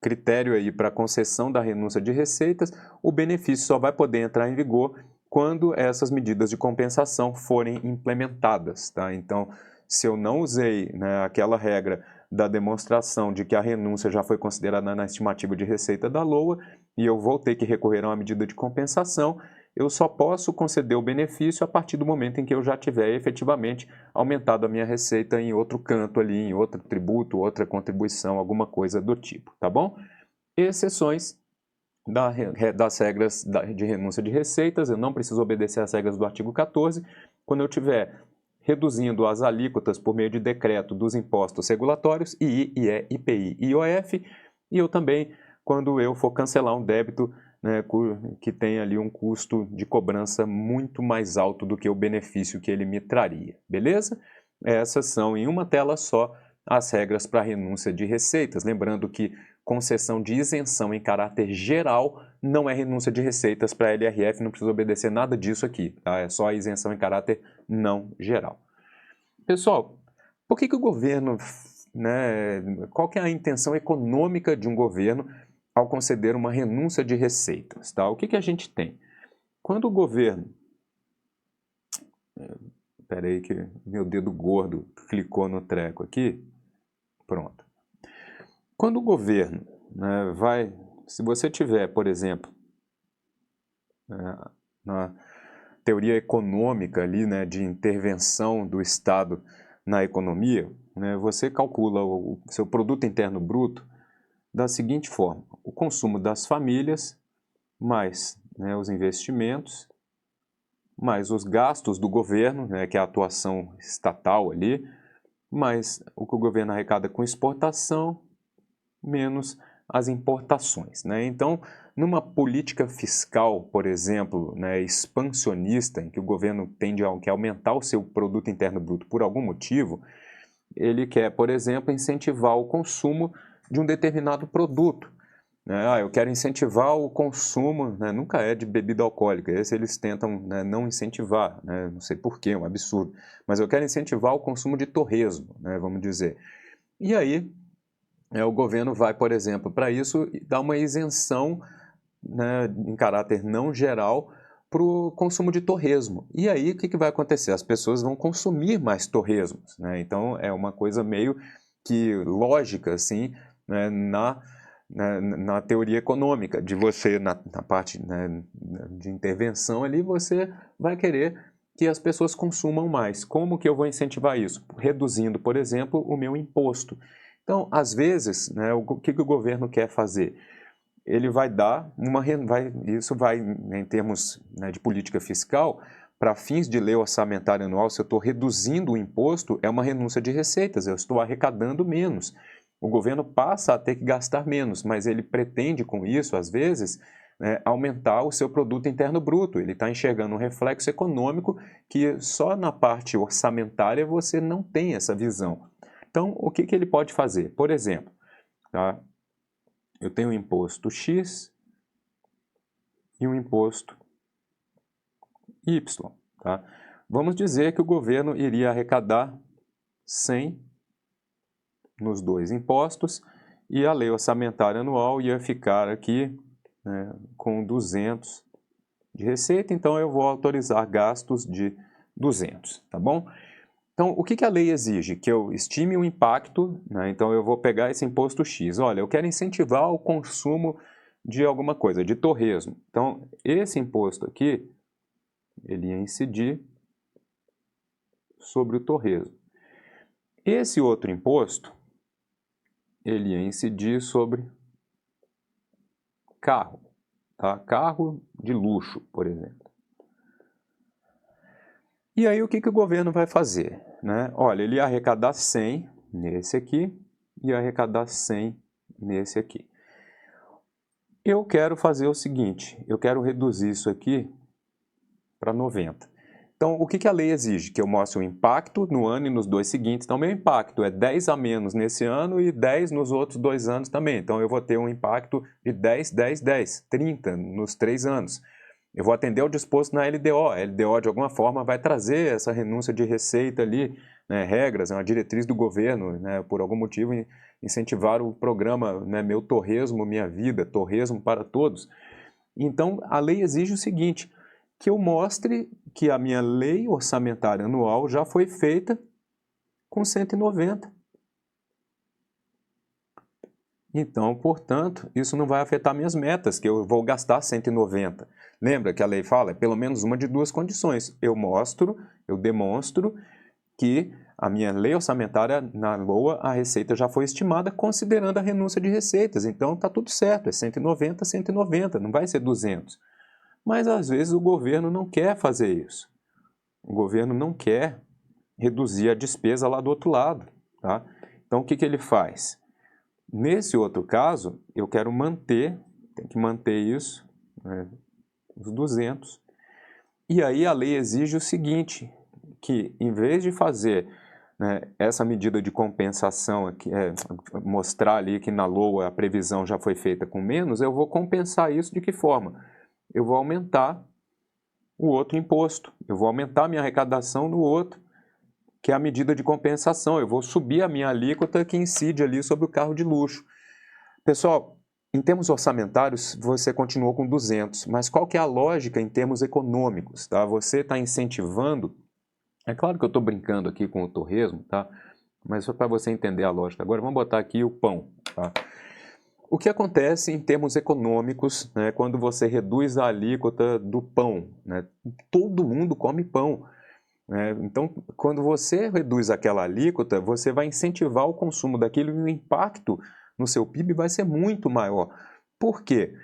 critério aí para concessão da renúncia de receitas, o benefício só vai poder entrar em vigor quando essas medidas de compensação forem implementadas. Tá? Então, se eu não usei aquela regra da demonstração de que a renúncia já foi considerada na estimativa de receita da LOA e eu vou ter que recorrer a uma medida de compensação, eu só posso conceder o benefício a partir do momento em que eu já tiver efetivamente aumentado a minha receita em outro canto ali, em outro tributo, outra contribuição, alguma coisa do tipo, tá bom? Exceções das regras de renúncia de receitas, eu não preciso obedecer às regras do artigo 14, quando eu tiver reduzindo as alíquotas por meio de decreto dos impostos regulatórios, II, IE, IPI e IOF, e eu também, quando eu for cancelar um débito que tem ali um custo de cobrança muito mais alto do que o benefício que ele me traria, beleza? Essas são, em uma tela só, as regras para renúncia de receitas. Lembrando que concessão de isenção em caráter geral não é renúncia de receitas para a LRF, não precisa obedecer nada disso aqui, tá? É só a isenção em caráter não geral. Pessoal, por que o governo, qual que é a intenção econômica de um governo ao conceder uma renúncia de receitas? Tá? O que a gente tem? Quando o governo... Espera aí que meu dedo gordo clicou no treco aqui. Pronto. Quando o governo vai... Se você tiver, por exemplo, na teoria econômica ali, de intervenção do Estado na economia, você calcula o seu produto interno bruto da seguinte forma: o consumo das famílias mais né, os investimentos, mais os gastos do governo, né, que é a atuação estatal ali, mais o que o governo arrecada com exportação, menos as importações, né? Então, numa política fiscal, por exemplo, né, expansionista, em que o governo tende a aumentar o seu produto interno bruto por algum motivo, ele quer, por exemplo, incentivar o consumo de um determinado produto. Né? Eu quero incentivar o consumo, né, nunca é de bebida alcoólica, esse eles tentam, né, não incentivar, né, não sei porquê, é um absurdo, mas eu quero incentivar o consumo de torresmo, né, vamos dizer. E aí, o governo vai, por exemplo, para isso, dar uma isenção, né, em caráter não geral para o consumo de torresmo. E aí, o que vai acontecer? As pessoas vão consumir mais torresmos, né? Então, é uma coisa meio que lógica, assim, né, na teoria econômica, de você, na parte, né, de intervenção ali, você vai querer que as pessoas consumam mais. Como que eu vou incentivar isso? Reduzindo, por exemplo, o meu imposto. Então, às vezes, né, o que o governo quer fazer? Ele vai dar isso vai, em termos, né, de política fiscal, para fins de lei orçamentária anual, se eu estou reduzindo o imposto, é uma renúncia de receitas, eu estou arrecadando menos. O governo passa a ter que gastar menos, mas ele pretende com isso, às vezes, né, aumentar o seu produto interno bruto. Ele está enxergando um reflexo econômico que só na parte orçamentária você não tem essa visão. Então, o que ele pode fazer? Por exemplo, tá? Eu tenho um imposto X e um imposto Y. Tá? Vamos dizer que o governo iria arrecadar 100 nos dois impostos e a lei orçamentária anual ia ficar aqui, né, com 200 de receita, então eu vou autorizar gastos de 200, tá bom? Então, o que a lei exige? Que eu estime o impacto, né? Então eu vou pegar esse imposto X. Olha, eu quero incentivar o consumo de alguma coisa, de torresmo. Então, esse imposto aqui, ele ia incidir sobre o torresmo. Esse outro imposto, ele ia incidir sobre carro, tá? Carro de luxo, por exemplo. E aí o que o governo vai fazer? Né? Olha, ele ia arrecadar 100 nesse aqui e ia arrecadar 100 nesse aqui. Eu quero fazer o seguinte, eu quero reduzir isso aqui para 90. Então, o que a lei exige? Que eu mostre o impacto no ano e nos dois seguintes. Então, meu impacto é 10 a menos nesse ano e 10 nos outros 2 anos também. Então, eu vou ter um impacto de 10, 10, 10, 30 nos 3 anos. Eu vou atender ao disposto na LDO. A LDO, de alguma forma, vai trazer essa renúncia de receita ali, né, regras, é uma diretriz do governo, né, por algum motivo, incentivar o programa, né, Meu Torresmo, Minha Vida, Torresmo para Todos. Então, a lei exige o seguinte, que eu mostre que a minha lei orçamentária anual já foi feita com 190. Então, portanto, isso não vai afetar minhas metas, que eu vou gastar 190. Lembra que a lei fala? É pelo menos uma de duas condições. Eu demonstro que a minha lei orçamentária, na LOA, a receita já foi estimada considerando a renúncia de receitas. Então, está tudo certo, é 190, 190, não vai ser 200. Mas, às vezes, o governo não quer fazer isso. O governo não quer reduzir a despesa lá do outro lado. Tá? Então, o que ele faz? Nesse outro caso, eu quero manter, tem que manter isso, né, os 200. E aí a lei exige o seguinte, que em vez de fazer, né, essa medida de compensação, aqui, mostrar ali que na LOA a previsão já foi feita com menos, eu vou compensar isso de que forma? Eu vou aumentar o outro imposto, eu vou aumentar a minha arrecadação no outro, que é a medida de compensação. Eu vou subir a minha alíquota que incide ali sobre o carro de luxo. Pessoal, em termos orçamentários, você continuou com 200, mas qual que é a lógica em termos econômicos? Tá? Você está incentivando, é claro que eu estou brincando aqui com o torresmo, tá? Mas só para você entender a lógica. Agora vamos botar aqui o pão. Tá? O que acontece em termos econômicos, né, quando você reduz a alíquota do pão? Né? Todo mundo come pão. Então, quando você reduz aquela alíquota, você vai incentivar o consumo daquilo e o impacto no seu PIB vai ser muito maior. Por quê?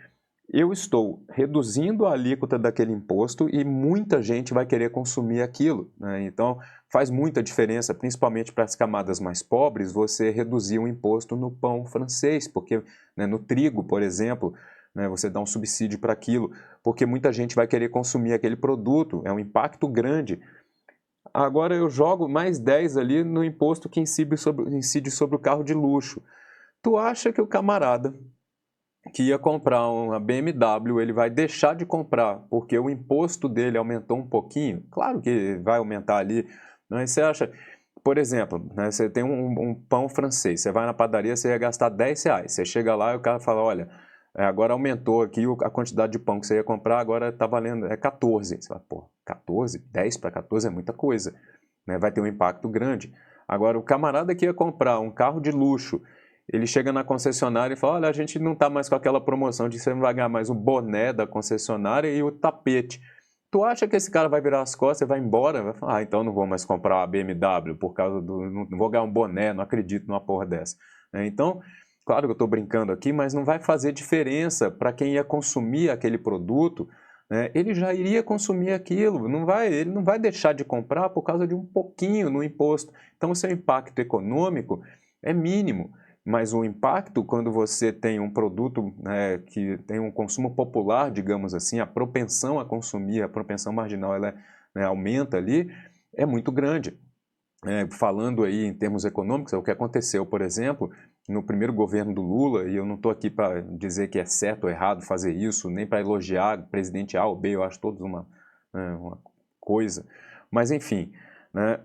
eu estou reduzindo a alíquota daquele imposto e muita gente vai querer consumir aquilo, né? Então, faz muita diferença, principalmente para as camadas mais pobres, você reduzir o imposto no pão francês, porque, né, no trigo, por exemplo, né, você dá um subsídio para aquilo, porque muita gente vai querer consumir aquele produto, é um impacto grande. Agora eu jogo mais 10 ali no imposto que incide sobre o carro de luxo. Tu acha que o camarada que ia comprar uma BMW, ele vai deixar de comprar porque o imposto dele aumentou um pouquinho? Claro que vai aumentar ali, mas você acha, por exemplo, né, você tem um pão francês, você vai na padaria, você ia gastar R$10, você chega lá e o cara fala, olha, agora aumentou aqui a quantidade de pão que você ia comprar, agora está valendo 14. Você fala, pô, 14? 10 para 14 é muita coisa, né? Vai ter um impacto grande. Agora, o camarada que ia comprar um carro de luxo, ele chega na concessionária e fala, olha, a gente não está mais com aquela promoção de você não vai ganhar mais o boné da concessionária e o tapete. Tu acha que esse cara vai virar as costas e vai embora? Vai falar, então não vou mais comprar a BMW por causa do... não vou ganhar um boné, não acredito numa porra dessa. Então, claro que eu estou brincando aqui, mas não vai fazer diferença para quem ia consumir aquele produto, né? Ele já iria consumir aquilo, ele não vai deixar de comprar por causa de um pouquinho no imposto. Então, o seu impacto econômico é mínimo. Mas o impacto, quando você tem um produto, né, que tem um consumo popular, digamos assim, a propensão a consumir, a propensão marginal, ela né, aumenta ali, é muito grande. Falando aí em termos econômicos, é o que aconteceu, por exemplo, no primeiro governo do Lula, e eu não estou aqui para dizer que é certo ou errado fazer isso, nem para elogiar o presidente A ou B, eu acho todos uma coisa, mas enfim... né,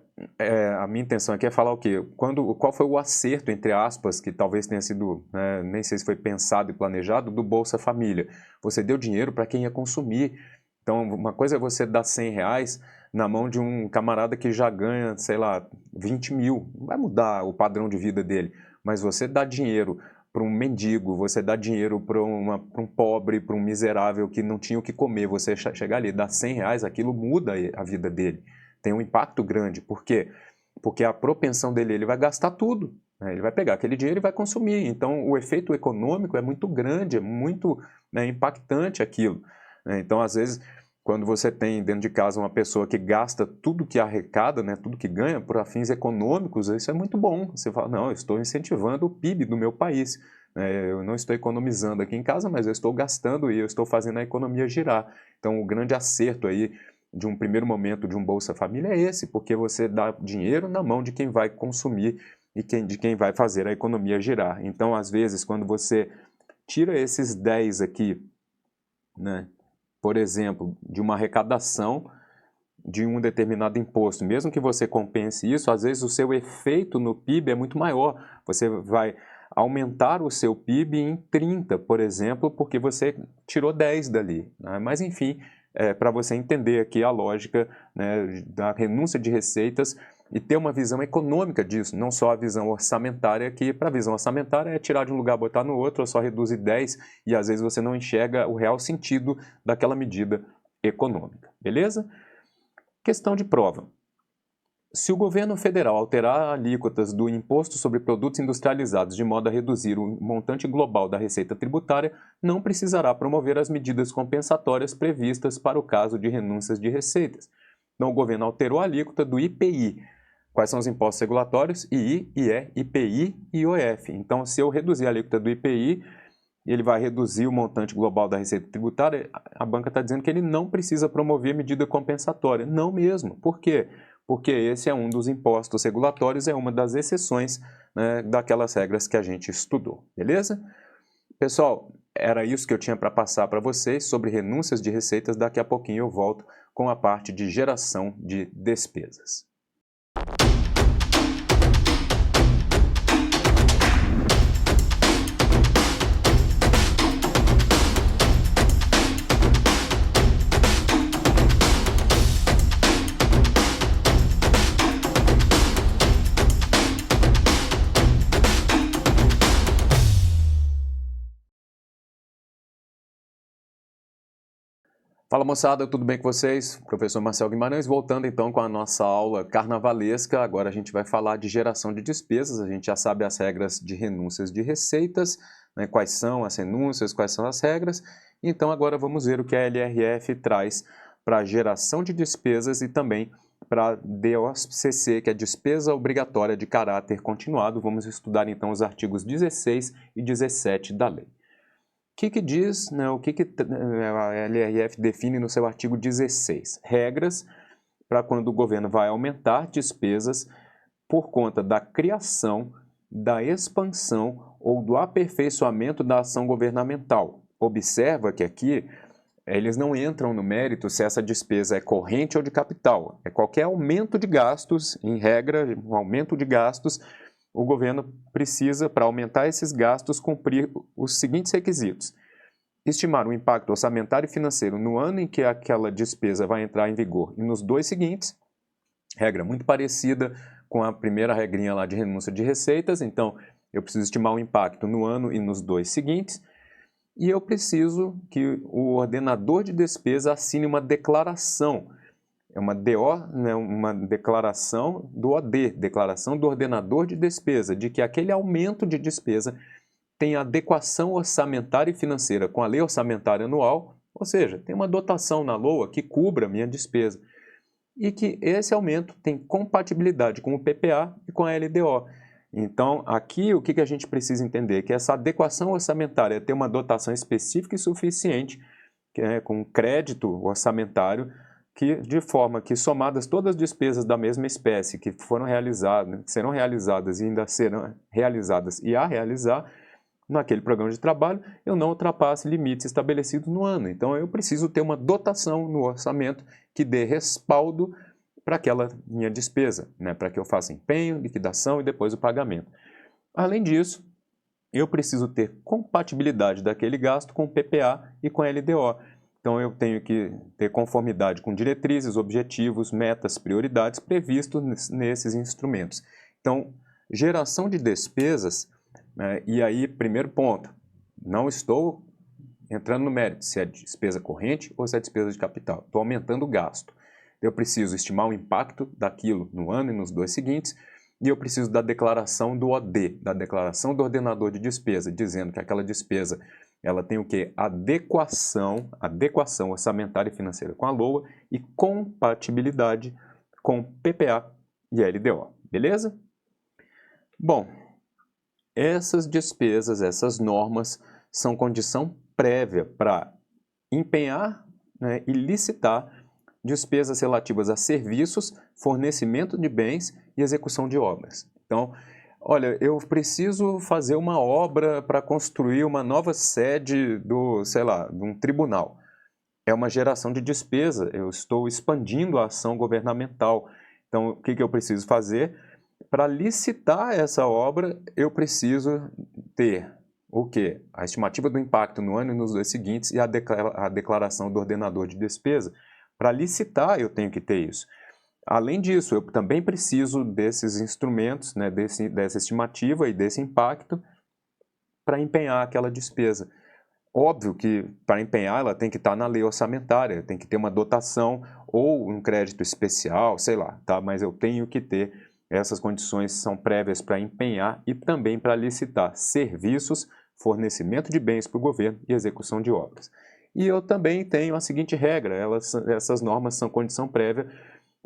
a minha intenção aqui é falar o quê? Qual foi o acerto, entre aspas, que talvez tenha sido, nem sei se foi pensado e planejado, do Bolsa Família. Você deu dinheiro para quem ia consumir. Então, uma coisa é você dar R$100 na mão de um camarada que já ganha, sei lá, 20 mil. Não vai mudar o padrão de vida dele. Mas você dá dinheiro para um mendigo, você dá dinheiro para um pobre, para um miserável que não tinha o que comer. Você chegar ali e dar R$100, aquilo muda a vida dele. Tem um impacto grande. Por quê? Porque a propensão dele, ele vai gastar tudo, né? Ele vai pegar aquele dinheiro e vai consumir. Então, o efeito econômico é muito grande, é muito impactante aquilo, né? Então, às vezes, quando você tem dentro de casa uma pessoa que gasta tudo que arrecada, né, tudo que ganha, por fins econômicos, isso é muito bom. Você fala, não, eu estou incentivando o PIB do meu país. Eu não estou economizando aqui em casa, mas eu estou gastando e eu estou fazendo a economia girar. Então, o grande acerto aí de um primeiro momento de um Bolsa Família é esse, porque você dá dinheiro na mão de quem vai consumir e de quem vai fazer a economia girar. Então, às vezes, quando você tira esses 10 aqui, né, por exemplo, de uma arrecadação de um determinado imposto, mesmo que você compense isso, às vezes o seu efeito no PIB é muito maior. Você vai aumentar o seu PIB em 30, por exemplo, porque você tirou 10 dali, né? Mas, enfim... para você entender aqui a lógica, né, da renúncia de receitas e ter uma visão econômica disso, não só a visão orçamentária, que para a visão orçamentária é tirar de um lugar, botar no outro, ou só reduzir 10 e às vezes você não enxerga o real sentido daquela medida econômica, beleza? Questão de prova. Se o governo federal alterar alíquotas do imposto sobre produtos industrializados de modo a reduzir o montante global da receita tributária, não precisará promover as medidas compensatórias previstas para o caso de renúncias de receitas. Então, o governo alterou a alíquota do IPI. Quais são os impostos regulatórios? II, IE, IPI e IOF. Então, se eu reduzir a alíquota do IPI, ele vai reduzir o montante global da receita tributária. A banca está dizendo que ele não precisa promover medida compensatória. Não mesmo. Por quê? Porque esse é um dos impostos regulatórios, é uma das exceções, né, daquelas regras que a gente estudou, beleza? Pessoal, era isso que eu tinha para passar para vocês sobre renúncias de receitas. Daqui a pouquinho eu volto com a parte de geração de despesas. Fala moçada, tudo bem com vocês? Professor Marcel Guimarães, voltando então com a nossa aula carnavalesca. Agora a gente vai falar de geração de despesas. A gente já sabe as regras de renúncias de receitas, né? Quais são as renúncias, quais são as regras. Então agora vamos ver o que a LRF traz para geração de despesas e também para DOCC, que é despesa obrigatória de caráter continuado. Vamos estudar então os artigos 16 e 17 da lei. O que diz, né, o que a LRF define no seu artigo 16? Regras para quando o governo vai aumentar despesas por conta da criação, da expansão ou do aperfeiçoamento da ação governamental. Observa que aqui eles não entram no mérito se essa despesa é corrente ou de capital. É qualquer aumento de gastos, em regra, um aumento de gastos, o governo precisa, para aumentar esses gastos, cumprir os seguintes requisitos. Estimar o impacto orçamentário e financeiro no ano em que aquela despesa vai entrar em vigor e nos 2 seguintes. Regra muito parecida com a primeira regrinha lá de renúncia de receitas. Então, eu preciso estimar o impacto no ano e nos 2 seguintes. E eu preciso que o ordenador de despesa assine uma declaração. É uma DO, né, uma declaração do OD, declaração do ordenador de despesa, de que aquele aumento de despesa tem adequação orçamentária e financeira com a lei orçamentária anual, ou seja, tem uma dotação na LOA que cubra a minha despesa. E que esse aumento tem compatibilidade com o PPA e com a LDO. Então, aqui o que a gente precisa entender? Que essa adequação orçamentária é ter uma dotação específica e suficiente, com crédito orçamentário, que, de forma que, somadas todas as despesas da mesma espécie que foram realizadas, que serão realizadas e ainda serão realizadas e a realizar naquele programa de trabalho, eu não ultrapasse limites estabelecidos no ano. Então, eu preciso ter uma dotação no orçamento que dê respaldo para aquela minha despesa, né? Para que eu faça empenho, liquidação e depois o pagamento. Além disso, eu preciso ter compatibilidade daquele gasto com o PPA e com a LDO. Então, eu tenho que ter conformidade com diretrizes, objetivos, metas, prioridades previstos nesses instrumentos. Então, geração de despesas, e aí, primeiro ponto, não estou entrando no mérito se é despesa corrente ou se é despesa de capital. Estou aumentando o gasto. Eu preciso estimar o impacto daquilo no ano e nos 2 seguintes, e eu preciso da declaração do OD, da declaração do ordenador de despesa, dizendo que aquela despesa ela tem o quê? Adequação orçamentária e financeira com a LOA e compatibilidade com PPA e LDO. Beleza? Bom, essas despesas, essas normas são condição prévia para empenhar, né, e licitar despesas relativas a serviços, fornecimento de bens e execução de obras. Então, olha, eu preciso fazer uma obra para construir uma nova sede do, sei lá, de um tribunal. É uma geração de despesa, eu estou expandindo a ação governamental. Então, o que eu preciso fazer? Para licitar essa obra, eu preciso ter o quê? A estimativa do impacto no ano e nos 2 seguintes e a declaração do ordenador de despesa. Para licitar, eu tenho que ter isso. Além disso, eu também preciso desses instrumentos, né, dessa estimativa e desse impacto para empenhar aquela despesa. Óbvio que para empenhar ela tem que estar na lei orçamentária, tem que ter uma dotação ou um crédito especial, sei lá, tá? Mas eu tenho que ter essas condições, são prévias para empenhar e também para licitar serviços, fornecimento de bens para o governo e execução de obras. E eu também tenho a seguinte regra, essas normas são condição prévia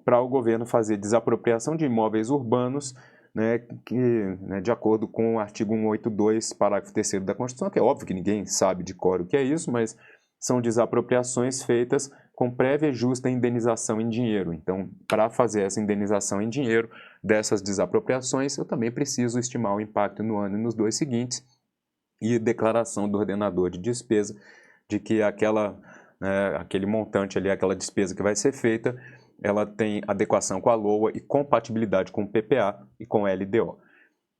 para o governo fazer desapropriação de imóveis urbanos, né, de acordo com o artigo 182, parágrafo 3º da Constituição, que é óbvio que ninguém sabe de cor o que é isso, mas são desapropriações feitas com prévia e justa indenização em dinheiro. Então, para fazer essa indenização em dinheiro dessas desapropriações, eu também preciso estimar o impacto no ano e nos 2 seguintes e declaração do ordenador de despesa de que aquele montante ali, aquela despesa que vai ser feita, ela tem adequação com a LOA e compatibilidade com o PPA e com o LDO.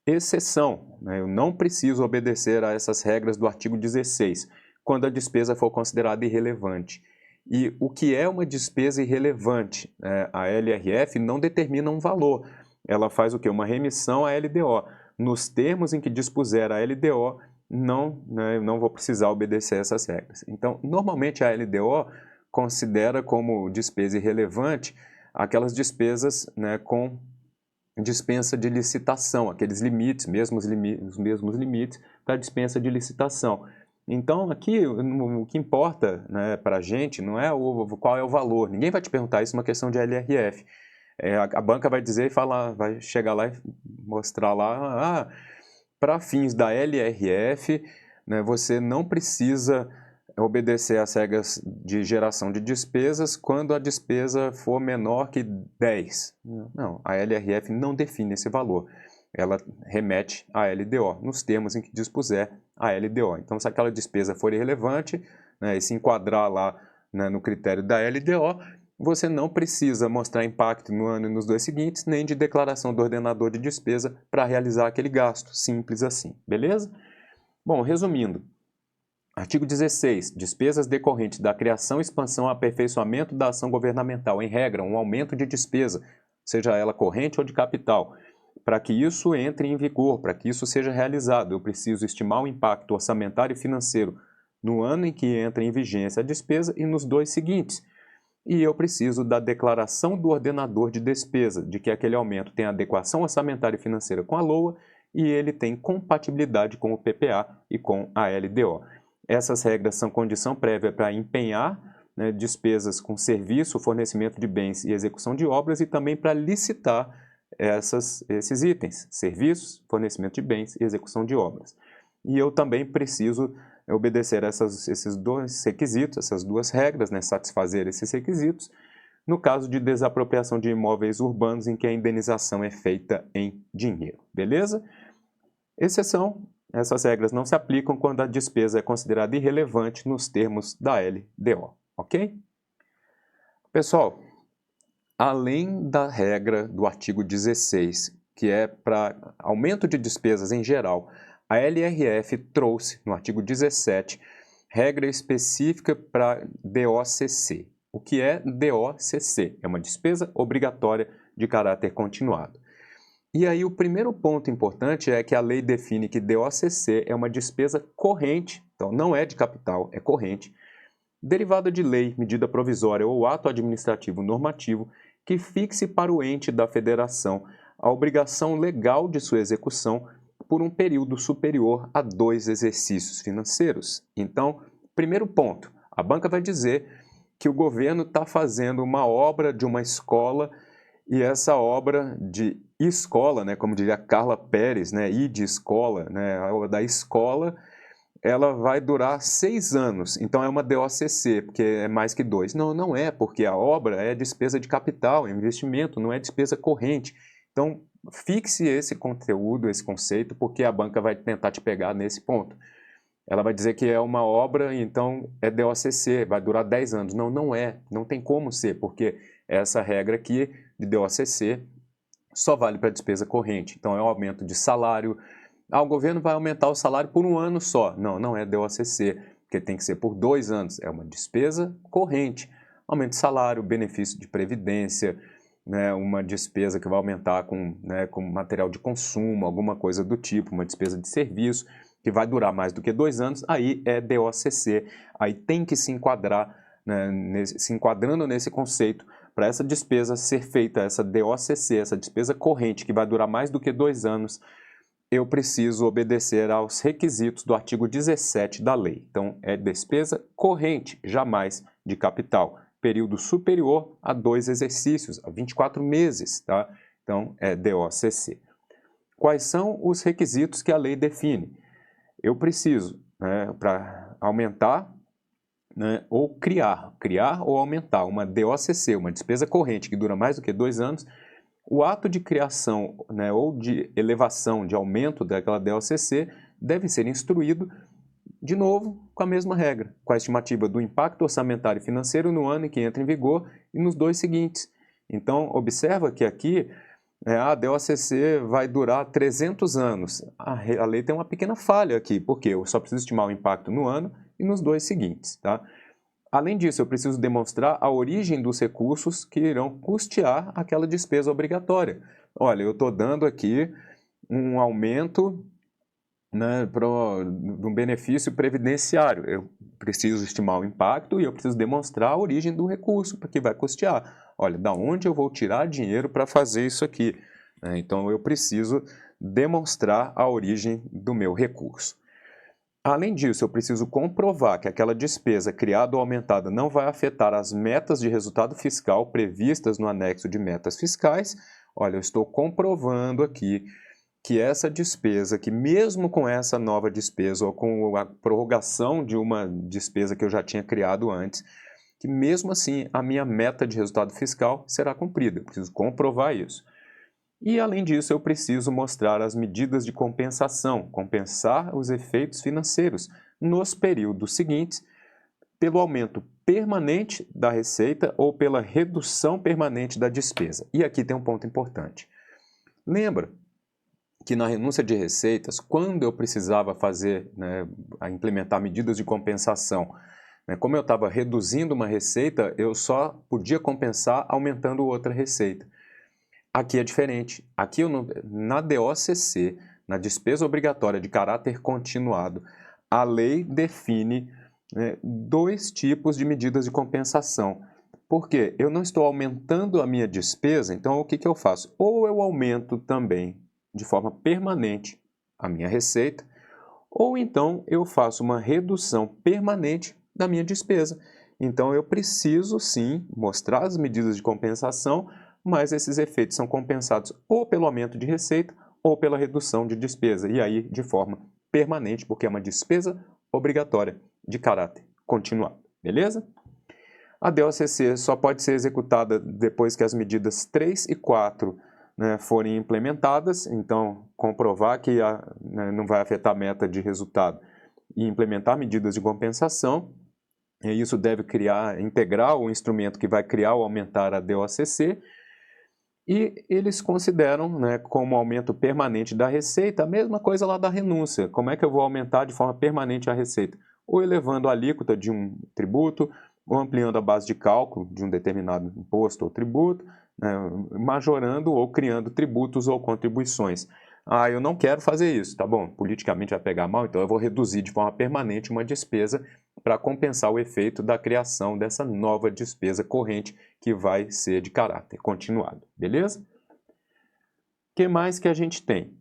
Exceção, né, eu não preciso obedecer a essas regras do artigo 16, quando a despesa for considerada irrelevante. E o que é uma despesa irrelevante? A LRF não determina um valor, ela faz o quê? Uma remissão à LDO. Nos termos em que dispuser a LDO, não vou precisar obedecer essas regras. Então, normalmente a LDO considera como despesa irrelevante aquelas despesas, né, com dispensa de licitação, aqueles limites, os mesmos limites para dispensa de licitação. Então, aqui, o que importa, né, para a gente não é qual é o valor. Ninguém vai te perguntar isso, é uma questão de LRF. A banca vai dizer e falar, vai chegar lá e mostrar lá, para fins da LRF, né, você não precisa obedecer às regras de geração de despesas quando a despesa for menor que 10. Não, a LRF não define esse valor. Ela remete à LDO, nos termos em que dispuser a LDO. Então, se aquela despesa for irrelevante, né, e se enquadrar lá, né, no critério da LDO, você não precisa mostrar impacto no ano e nos 2 seguintes, nem de declaração do ordenador de despesa para realizar aquele gasto. Simples assim, beleza? Bom, resumindo, artigo 16. Despesas decorrentes da criação, expansão, aperfeiçoamento da ação governamental. Em regra, um aumento de despesa, seja ela corrente ou de capital. Para que isso entre em vigor, para que isso seja realizado, eu preciso estimar o impacto orçamentário e financeiro no ano em que entra em vigência a despesa e nos 2 seguintes. E eu preciso da declaração do ordenador de despesa, de que aquele aumento tem adequação orçamentária e financeira com a LOA e ele tem compatibilidade com o PPA e com a LDO. Essas regras são condição prévia para empenhar, né, despesas com serviço, fornecimento de bens e execução de obras e também para licitar esses itens, serviços, fornecimento de bens e execução de obras. E eu também preciso obedecer esses 2 requisitos, essas 2 regras, né, satisfazer esses requisitos, no caso de desapropriação de imóveis urbanos em que a indenização é feita em dinheiro, beleza? Exceção, essas regras não se aplicam quando a despesa é considerada irrelevante nos termos da LDO, ok? Pessoal, além da regra do artigo 16, que é para aumento de despesas em geral, a LRF trouxe, no artigo 17, regra específica para DOCC. O que é DOCC? É uma despesa obrigatória de caráter continuado. E aí o primeiro ponto importante é que a lei define que DOCC é uma despesa corrente, então não é de capital, é corrente, derivada de lei, medida provisória ou ato administrativo normativo que fixe para o ente da federação a obrigação legal de sua execução por um período superior a 2 exercícios financeiros. Então, primeiro ponto, a banca vai dizer que o governo está fazendo uma obra de uma escola e essa obra de escola, né, como diria Carla Pérez, né, e de escola, né, a obra da escola, ela vai durar 6 anos, então é uma DOCC, porque é mais que 2. Não, não é, porque a obra é despesa de capital, é investimento, não é despesa corrente. Então, fixe esse conteúdo, esse conceito, porque a banca vai tentar te pegar nesse ponto. Ela vai dizer que é uma obra, então é DOCC, vai durar 10 anos. Não, não é, não tem como ser, porque essa regra aqui de DOCC só vale para despesa corrente. Então, é um aumento de salário. O governo vai aumentar o salário por 1 ano só. Não, não é DOCC, porque tem que ser por 2 anos. É uma despesa corrente. Aumento de salário, benefício de previdência, né, uma despesa que vai aumentar com material de consumo, alguma coisa do tipo, uma despesa de serviço, que vai durar mais do que 2 anos, aí é DOCC. Aí tem que se enquadrar, né, se enquadrando nesse conceito, para essa despesa ser feita, essa DOCC, essa despesa corrente, que vai durar mais do que 2 anos, eu preciso obedecer aos requisitos do artigo 17 da lei. Então, é despesa corrente, jamais de capital. Período superior a 2 exercícios, a 24 meses, tá? Então, é DOCC. Quais são os requisitos que a lei define? Eu preciso, né, para aumentar, né, ou criar ou aumentar uma DOCC, uma despesa corrente que dura mais do que 2 anos, o ato de criação, né, ou de elevação, de aumento daquela DOCC deve ser instruído, de novo, com a mesma regra, com a estimativa do impacto orçamentário e financeiro no ano em que entra em vigor e nos 2 seguintes. Então, observa que aqui a DOCC vai durar 300 anos. A lei tem uma pequena falha aqui, porque eu só preciso estimar o impacto no ano e nos 2 seguintes, tá? Além disso, eu preciso demonstrar a origem dos recursos que irão custear aquela despesa obrigatória. Olha, eu estou dando aqui um aumento né, de um benefício previdenciário. Eu preciso estimar o impacto e eu preciso demonstrar a origem do recurso, porque vai custear. Olha, da onde eu vou tirar dinheiro para fazer isso aqui? Então, eu preciso demonstrar a origem do meu recurso. Além disso, eu preciso comprovar que aquela despesa criada ou aumentada não vai afetar as metas de resultado fiscal previstas no anexo de metas fiscais. Olha, eu estou comprovando aqui que essa despesa, que mesmo com essa nova despesa ou com a prorrogação de uma despesa que eu já tinha criado antes, que mesmo assim a minha meta de resultado fiscal será cumprida. Eu preciso comprovar isso. E, além disso, eu preciso mostrar as medidas de compensação, compensar os efeitos financeiros nos períodos seguintes pelo aumento permanente da receita ou pela redução permanente da despesa. E aqui tem um ponto importante. Lembra que na renúncia de receitas, quando eu precisava fazer, implementar medidas de compensação, como eu estava reduzindo uma receita, eu só podia compensar aumentando outra receita. Aqui é diferente. Aqui, na DOCC, na despesa obrigatória de caráter continuado, a lei define dois tipos de medidas de compensação. Por quê? Eu não estou aumentando a minha despesa, então o que eu faço? Ou eu aumento também de forma permanente a minha receita, ou então eu faço uma redução permanente da minha despesa. Então eu preciso sim mostrar as medidas de compensação, mas esses efeitos são compensados ou pelo aumento de receita ou pela redução de despesa, e aí de forma permanente, porque é uma despesa obrigatória de caráter continuado, beleza? A DOCC só pode ser executada depois que as medidas 3 e 4 forem implementadas, então comprovar que não vai afetar a meta de resultado e implementar medidas de compensação, e isso deve integrar o instrumento que vai criar ou aumentar a DOCC, e eles consideram como aumento permanente da receita a mesma coisa lá da renúncia. Como é que eu vou aumentar de forma permanente a receita? Ou elevando a alíquota de um tributo, ou ampliando a base de cálculo de um determinado imposto ou tributo, majorando ou criando tributos ou contribuições. Eu não quero fazer isso, tá bom? Politicamente vai pegar mal, então eu vou reduzir de forma permanente uma despesa para compensar o efeito da criação dessa nova despesa corrente que vai ser de caráter continuado, beleza? O que mais que a gente tem?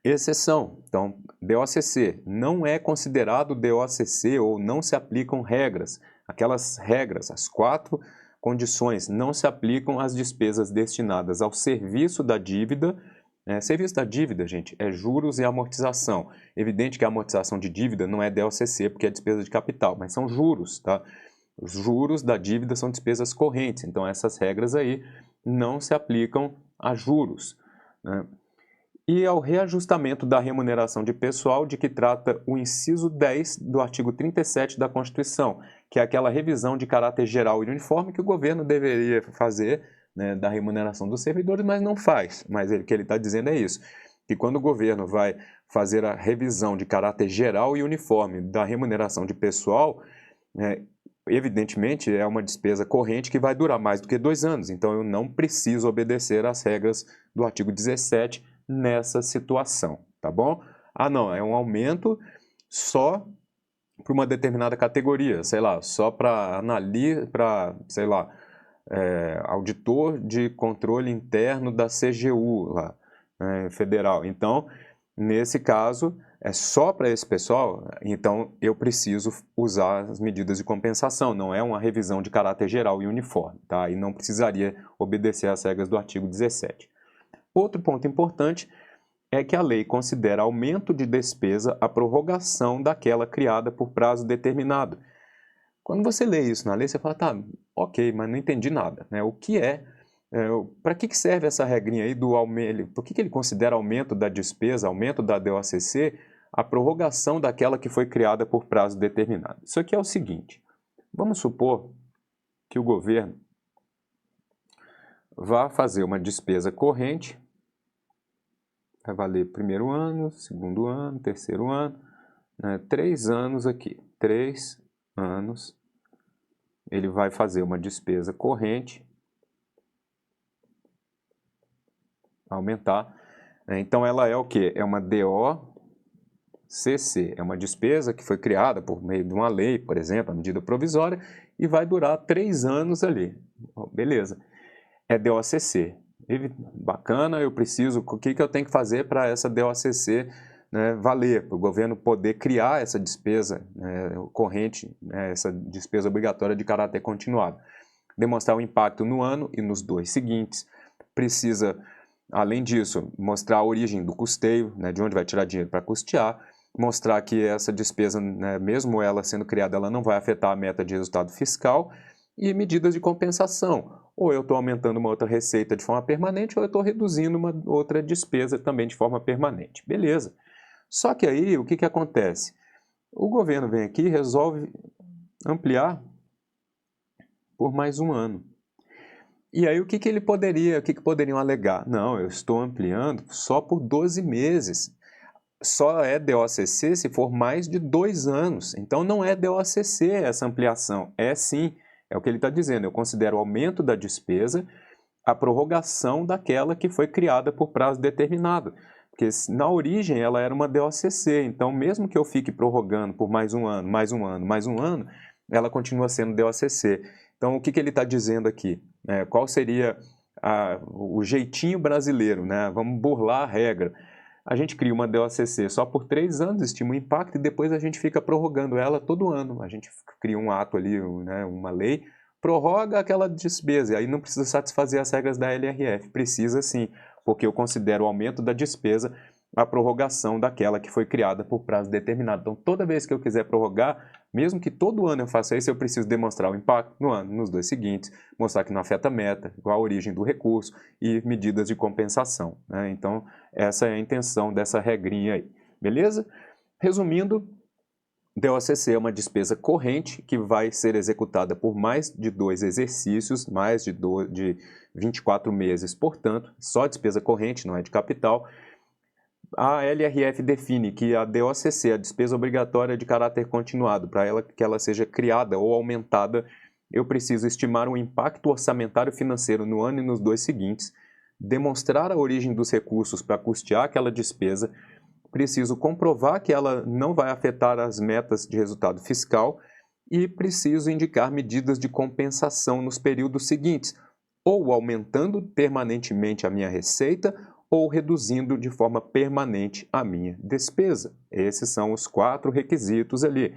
Exceção. Então, DOCC não é considerado DOCC ou não se aplicam regras. Aquelas regras, as 4 condições, não se aplicam às despesas destinadas ao serviço da dívida. Serviço da dívida, gente, é juros e amortização. Evidente que a amortização de dívida não é DOCC, porque é despesa de capital, mas são juros, tá? Os juros da dívida são despesas correntes, então essas regras aí não se aplicam a juros, E ao reajustamento da remuneração de pessoal, de que trata o inciso 10 do artigo 37 da Constituição, que é aquela revisão de caráter geral e uniforme que o governo deveria fazer, da remuneração dos servidores, mas não faz. Mas o que ele está dizendo é isso, que quando o governo vai fazer a revisão de caráter geral e uniforme da remuneração de pessoal, evidentemente é uma despesa corrente que vai durar mais do que 2 anos, então eu não preciso obedecer às regras do artigo 17 nessa situação, tá bom? Não, é um aumento só para uma determinada categoria, sei lá, só para auditor de controle interno da CGU lá, federal. Então, nesse caso, é só para esse pessoal, então eu preciso usar as medidas de compensação, não é uma revisão de caráter geral e uniforme, tá? E não precisaria obedecer às regras do artigo 17. Outro ponto importante é que a lei considera aumento de despesa a prorrogação daquela criada por prazo determinado. Quando você lê isso na lei, você fala, tá, ok, mas não entendi nada, O que para que serve essa regrinha aí do aumento? Por que ele considera aumento da despesa, aumento da DOCC, a prorrogação daquela que foi criada por prazo determinado? Isso aqui é o seguinte, vamos supor que o governo vá fazer uma despesa corrente, vai valer primeiro ano, segundo ano, terceiro ano, 3 anos aqui, 3 anos, ele vai fazer uma despesa corrente, aumentar, então ela é o quê? É uma DO DOCC. É uma despesa que foi criada por meio de uma lei, por exemplo, a medida provisória, e vai durar 3 anos ali. Beleza. É DOCC. Bacana, eu preciso, o que eu tenho que fazer para essa DOCC, né, valer, para o governo poder criar essa despesa, né, corrente, né, essa despesa obrigatória de caráter continuado. Demonstrar o impacto no ano e nos 2 seguintes. Precisa, além disso, mostrar a origem do custeio, né, de onde vai tirar dinheiro para custear, mostrar que essa despesa, né, mesmo ela sendo criada, ela não vai afetar a meta de resultado fiscal, e medidas de compensação. Ou eu estou aumentando uma outra receita de forma permanente, ou eu estou reduzindo uma outra despesa também de forma permanente. Beleza. Só que aí, o que acontece? O governo vem aqui e resolve ampliar por mais um ano. E aí, o que poderiam alegar? Não, eu estou ampliando só por 12 meses. Só é DOCC se for mais de 2 anos. Então, não é DOCC essa ampliação. É sim, é o que ele está dizendo. Eu considero o aumento da despesa a prorrogação daquela que foi criada por prazo determinado. Porque na origem ela era uma DOCC, então mesmo que eu fique prorrogando por mais um ano, mais um ano, mais um ano, ela continua sendo DOCC. Então o que ele está dizendo aqui? Qual seria o jeitinho brasileiro, né? Vamos burlar a regra. A gente cria uma DOCC só por 3 anos, estima o impacto, e depois a gente fica prorrogando ela todo ano. A gente cria um ato ali, né, uma lei, prorroga aquela despesa, e aí não precisa satisfazer as regras da LRF. Precisa sim, porque eu considero o aumento da despesa a prorrogação daquela que foi criada por prazo determinado. Então, toda vez que eu quiser prorrogar, mesmo que todo ano eu faça isso, eu preciso demonstrar o impacto no ano, nos 2 seguintes, mostrar que não afeta a meta, qual a origem do recurso e medidas de compensação, né? Então, essa é a intenção dessa regrinha aí, beleza? Resumindo, DOCC é uma despesa corrente que vai ser executada por mais de 2 exercícios, mais de 24 meses, portanto, só despesa corrente, não é de capital. A LRF define que a DOCC, a despesa obrigatória de caráter continuado, para que ela seja criada ou aumentada, eu preciso estimar o impacto orçamentário financeiro no ano e nos 2 seguintes, demonstrar a origem dos recursos para custear aquela despesa, preciso comprovar que ela não vai afetar as metas de resultado fiscal e preciso indicar medidas de compensação nos períodos seguintes, ou aumentando permanentemente a minha receita ou reduzindo de forma permanente a minha despesa. Esses são os 4 requisitos ali.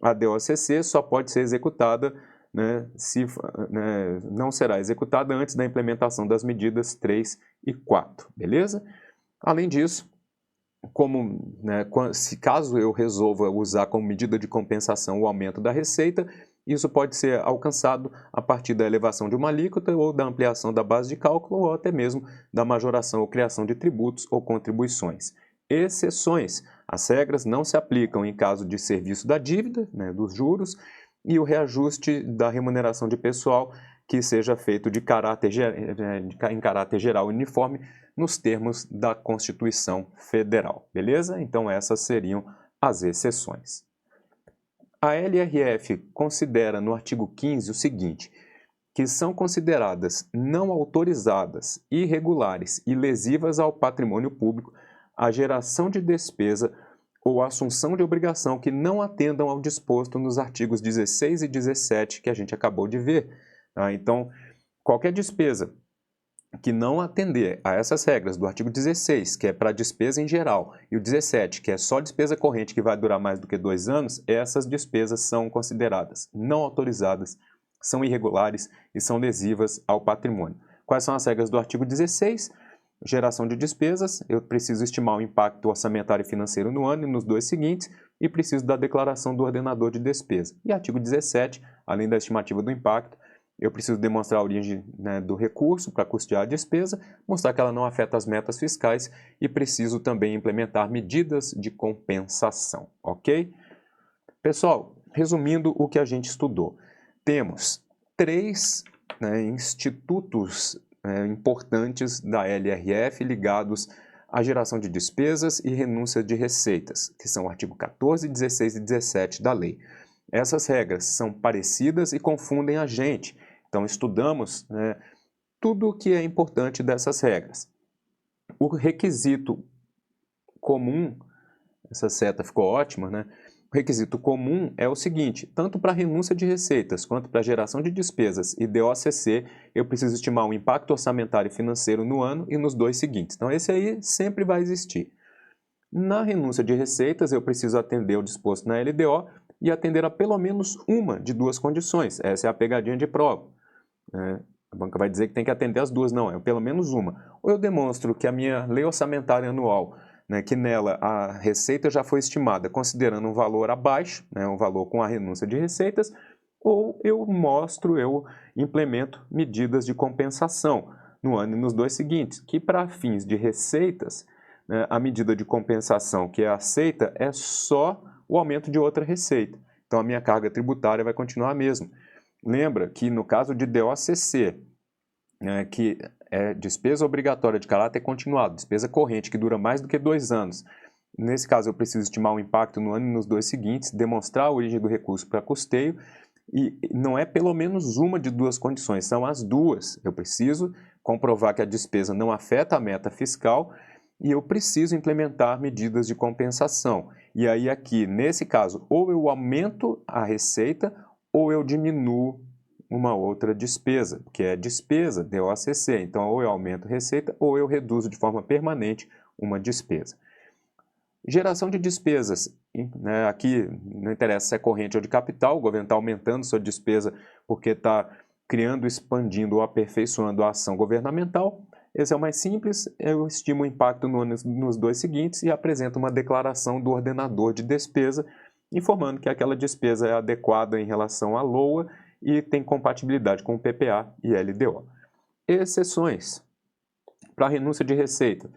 A DOCC só pode ser executada, né, não será executada antes da implementação das medidas 3 e 4, beleza? Além disso, caso eu resolva usar como medida de compensação o aumento da receita, isso pode ser alcançado a partir da elevação de uma alíquota ou da ampliação da base de cálculo ou até mesmo da majoração ou criação de tributos ou contribuições. Exceções. As regras não se aplicam em caso de serviço da dívida, né, dos juros, e o reajuste da remuneração de pessoal que seja feito em caráter geral uniforme nos termos da Constituição Federal. Beleza? Então essas seriam as exceções. A LRF considera no artigo 15 o seguinte, que são consideradas não autorizadas, irregulares e lesivas ao patrimônio público a geração de despesa ou a assunção de obrigação que não atendam ao disposto nos artigos 16 e 17 que a gente acabou de ver. Tá? Então, qualquer despesa que não atender a essas regras do artigo 16, que é para despesa em geral, e o 17, que é só despesa corrente que vai durar mais do que 2 anos, essas despesas são consideradas não autorizadas, são irregulares e são lesivas ao patrimônio. Quais são as regras do artigo 16? Geração de despesas, eu preciso estimar o impacto orçamentário e financeiro no ano e nos 2 seguintes, e preciso da declaração do ordenador de despesa. E artigo 17, além da estimativa do impacto, eu preciso demonstrar a origem, né, do recurso para custear a despesa, mostrar que ela não afeta as metas fiscais e preciso também implementar medidas de compensação, ok? Pessoal, resumindo o que a gente estudou, temos 3 institutos importantes da LRF ligados à geração de despesas e renúncia de receitas, que são o artigo 14, 16 e 17 da lei. Essas regras são parecidas e confundem a gente. Então, estudamos, né, tudo o que é importante dessas regras. O requisito comum essa seta ficou ótima, né? O requisito comum é o seguinte: tanto para renúncia de receitas quanto para geração de despesas e DOCC, eu preciso estimar o impacto orçamentário e financeiro no ano e nos 2 seguintes. Então, esse aí sempre vai existir. Na renúncia de receitas, eu preciso atender o disposto na LDO e atender a pelo menos uma de 2 condições. Essa é a pegadinha de prova. A banca vai dizer que tem que atender as 2, não, é pelo menos uma. Ou eu demonstro que a minha lei orçamentária anual, né, que nela a receita já foi estimada considerando um valor abaixo, né, um valor com a renúncia de receitas, ou eu implemento medidas de compensação no ano e nos 2 seguintes, que para fins de receitas, né, a medida de compensação que é aceita é só o aumento de outra receita. Então a minha carga tributária vai continuar a mesma. Lembra que no caso de DOCC, né, que é despesa obrigatória de caráter continuado, despesa corrente que dura mais do que 2 anos. Nesse caso, eu preciso estimar o impacto no ano e nos 2 seguintes, demonstrar a origem do recurso para custeio, e não é pelo menos uma de 2 condições, são as 2. Eu preciso comprovar que a despesa não afeta a meta fiscal e eu preciso implementar medidas de compensação. E aí aqui, nesse caso, ou eu aumento a receita ou eu diminuo uma outra despesa, que é despesa, DOCC. Então, ou eu aumento a receita ou eu reduzo de forma permanente uma despesa. Geração de despesas, né, aqui não interessa se é corrente ou de capital, o governo está aumentando sua despesa porque está criando, expandindo ou aperfeiçoando a ação governamental. Esse é o mais simples, eu estimo o impacto nos 2 seguintes e apresento uma declaração do ordenador de despesa, informando que aquela despesa é adequada em relação à LOA e tem compatibilidade com o PPA e LDO. Exceções. Para renúncia de receita,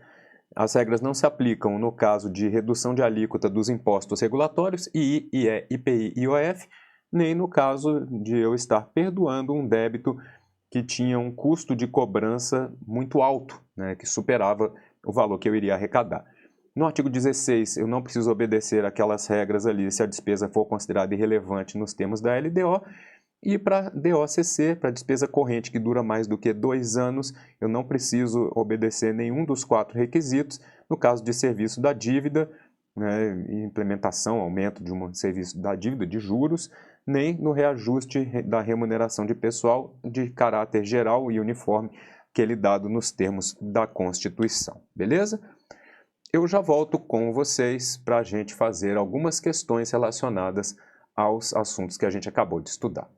as regras não se aplicam no caso de redução de alíquota dos impostos regulatórios, II, IE, IPI e IOF, nem no caso de eu estar perdoando um débito que tinha um custo de cobrança muito alto, né, que superava o valor que eu iria arrecadar. No artigo 16, eu não preciso obedecer aquelas regras ali se a despesa for considerada irrelevante nos termos da LDO. E para DOCC, para despesa corrente que dura mais do que 2 anos, eu não preciso obedecer nenhum dos 4 requisitos. No caso de serviço da dívida, né, implementação, aumento de um serviço da dívida de juros, nem no reajuste da remuneração de pessoal de caráter geral e uniforme, aquele dado nos termos da Constituição. Beleza? Eu já volto com vocês para a gente fazer algumas questões relacionadas aos assuntos que a gente acabou de estudar.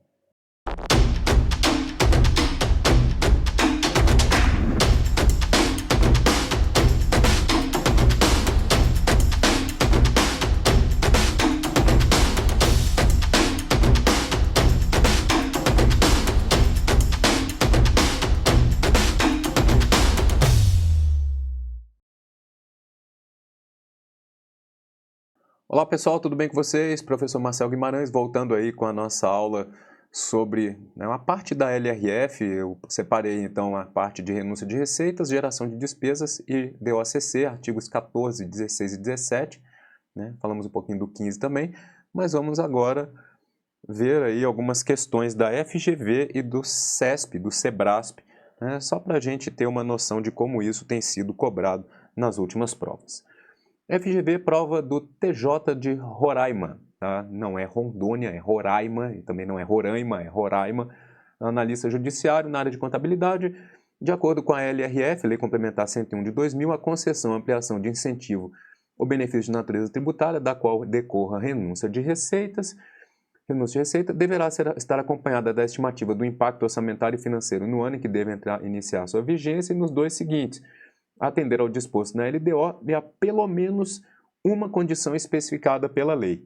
Olá pessoal, tudo bem com vocês? Professor Marcel Guimarães, voltando aí com a nossa aula sobre uma parte da LRF. Eu separei então a parte de renúncia de receitas, geração de despesas e DOCC, artigos 14, 16 e 17. Né? Falamos um pouquinho do 15 também, mas vamos agora ver aí algumas questões da FGV e do CESP, do SEBRASP, né? Só para a gente ter uma noção de como isso tem sido cobrado nas últimas provas. FGV, prova do TJ de Roraima, tá? Não é Rondônia, é Roraima, e também não é Roraima, é Roraima. Analista judiciário na área de contabilidade, de acordo com a LRF, Lei Complementar 101 de 2000, a concessão, ampliação de incentivo ou benefício de natureza tributária, da qual decorra renúncia de receitas. Renúncia de receita deverá estar acompanhada da estimativa do impacto orçamentário e financeiro no ano em que deve iniciar sua vigência e nos 2 seguintes. Atender ao disposto na LDO e a pelo menos uma condição especificada pela lei.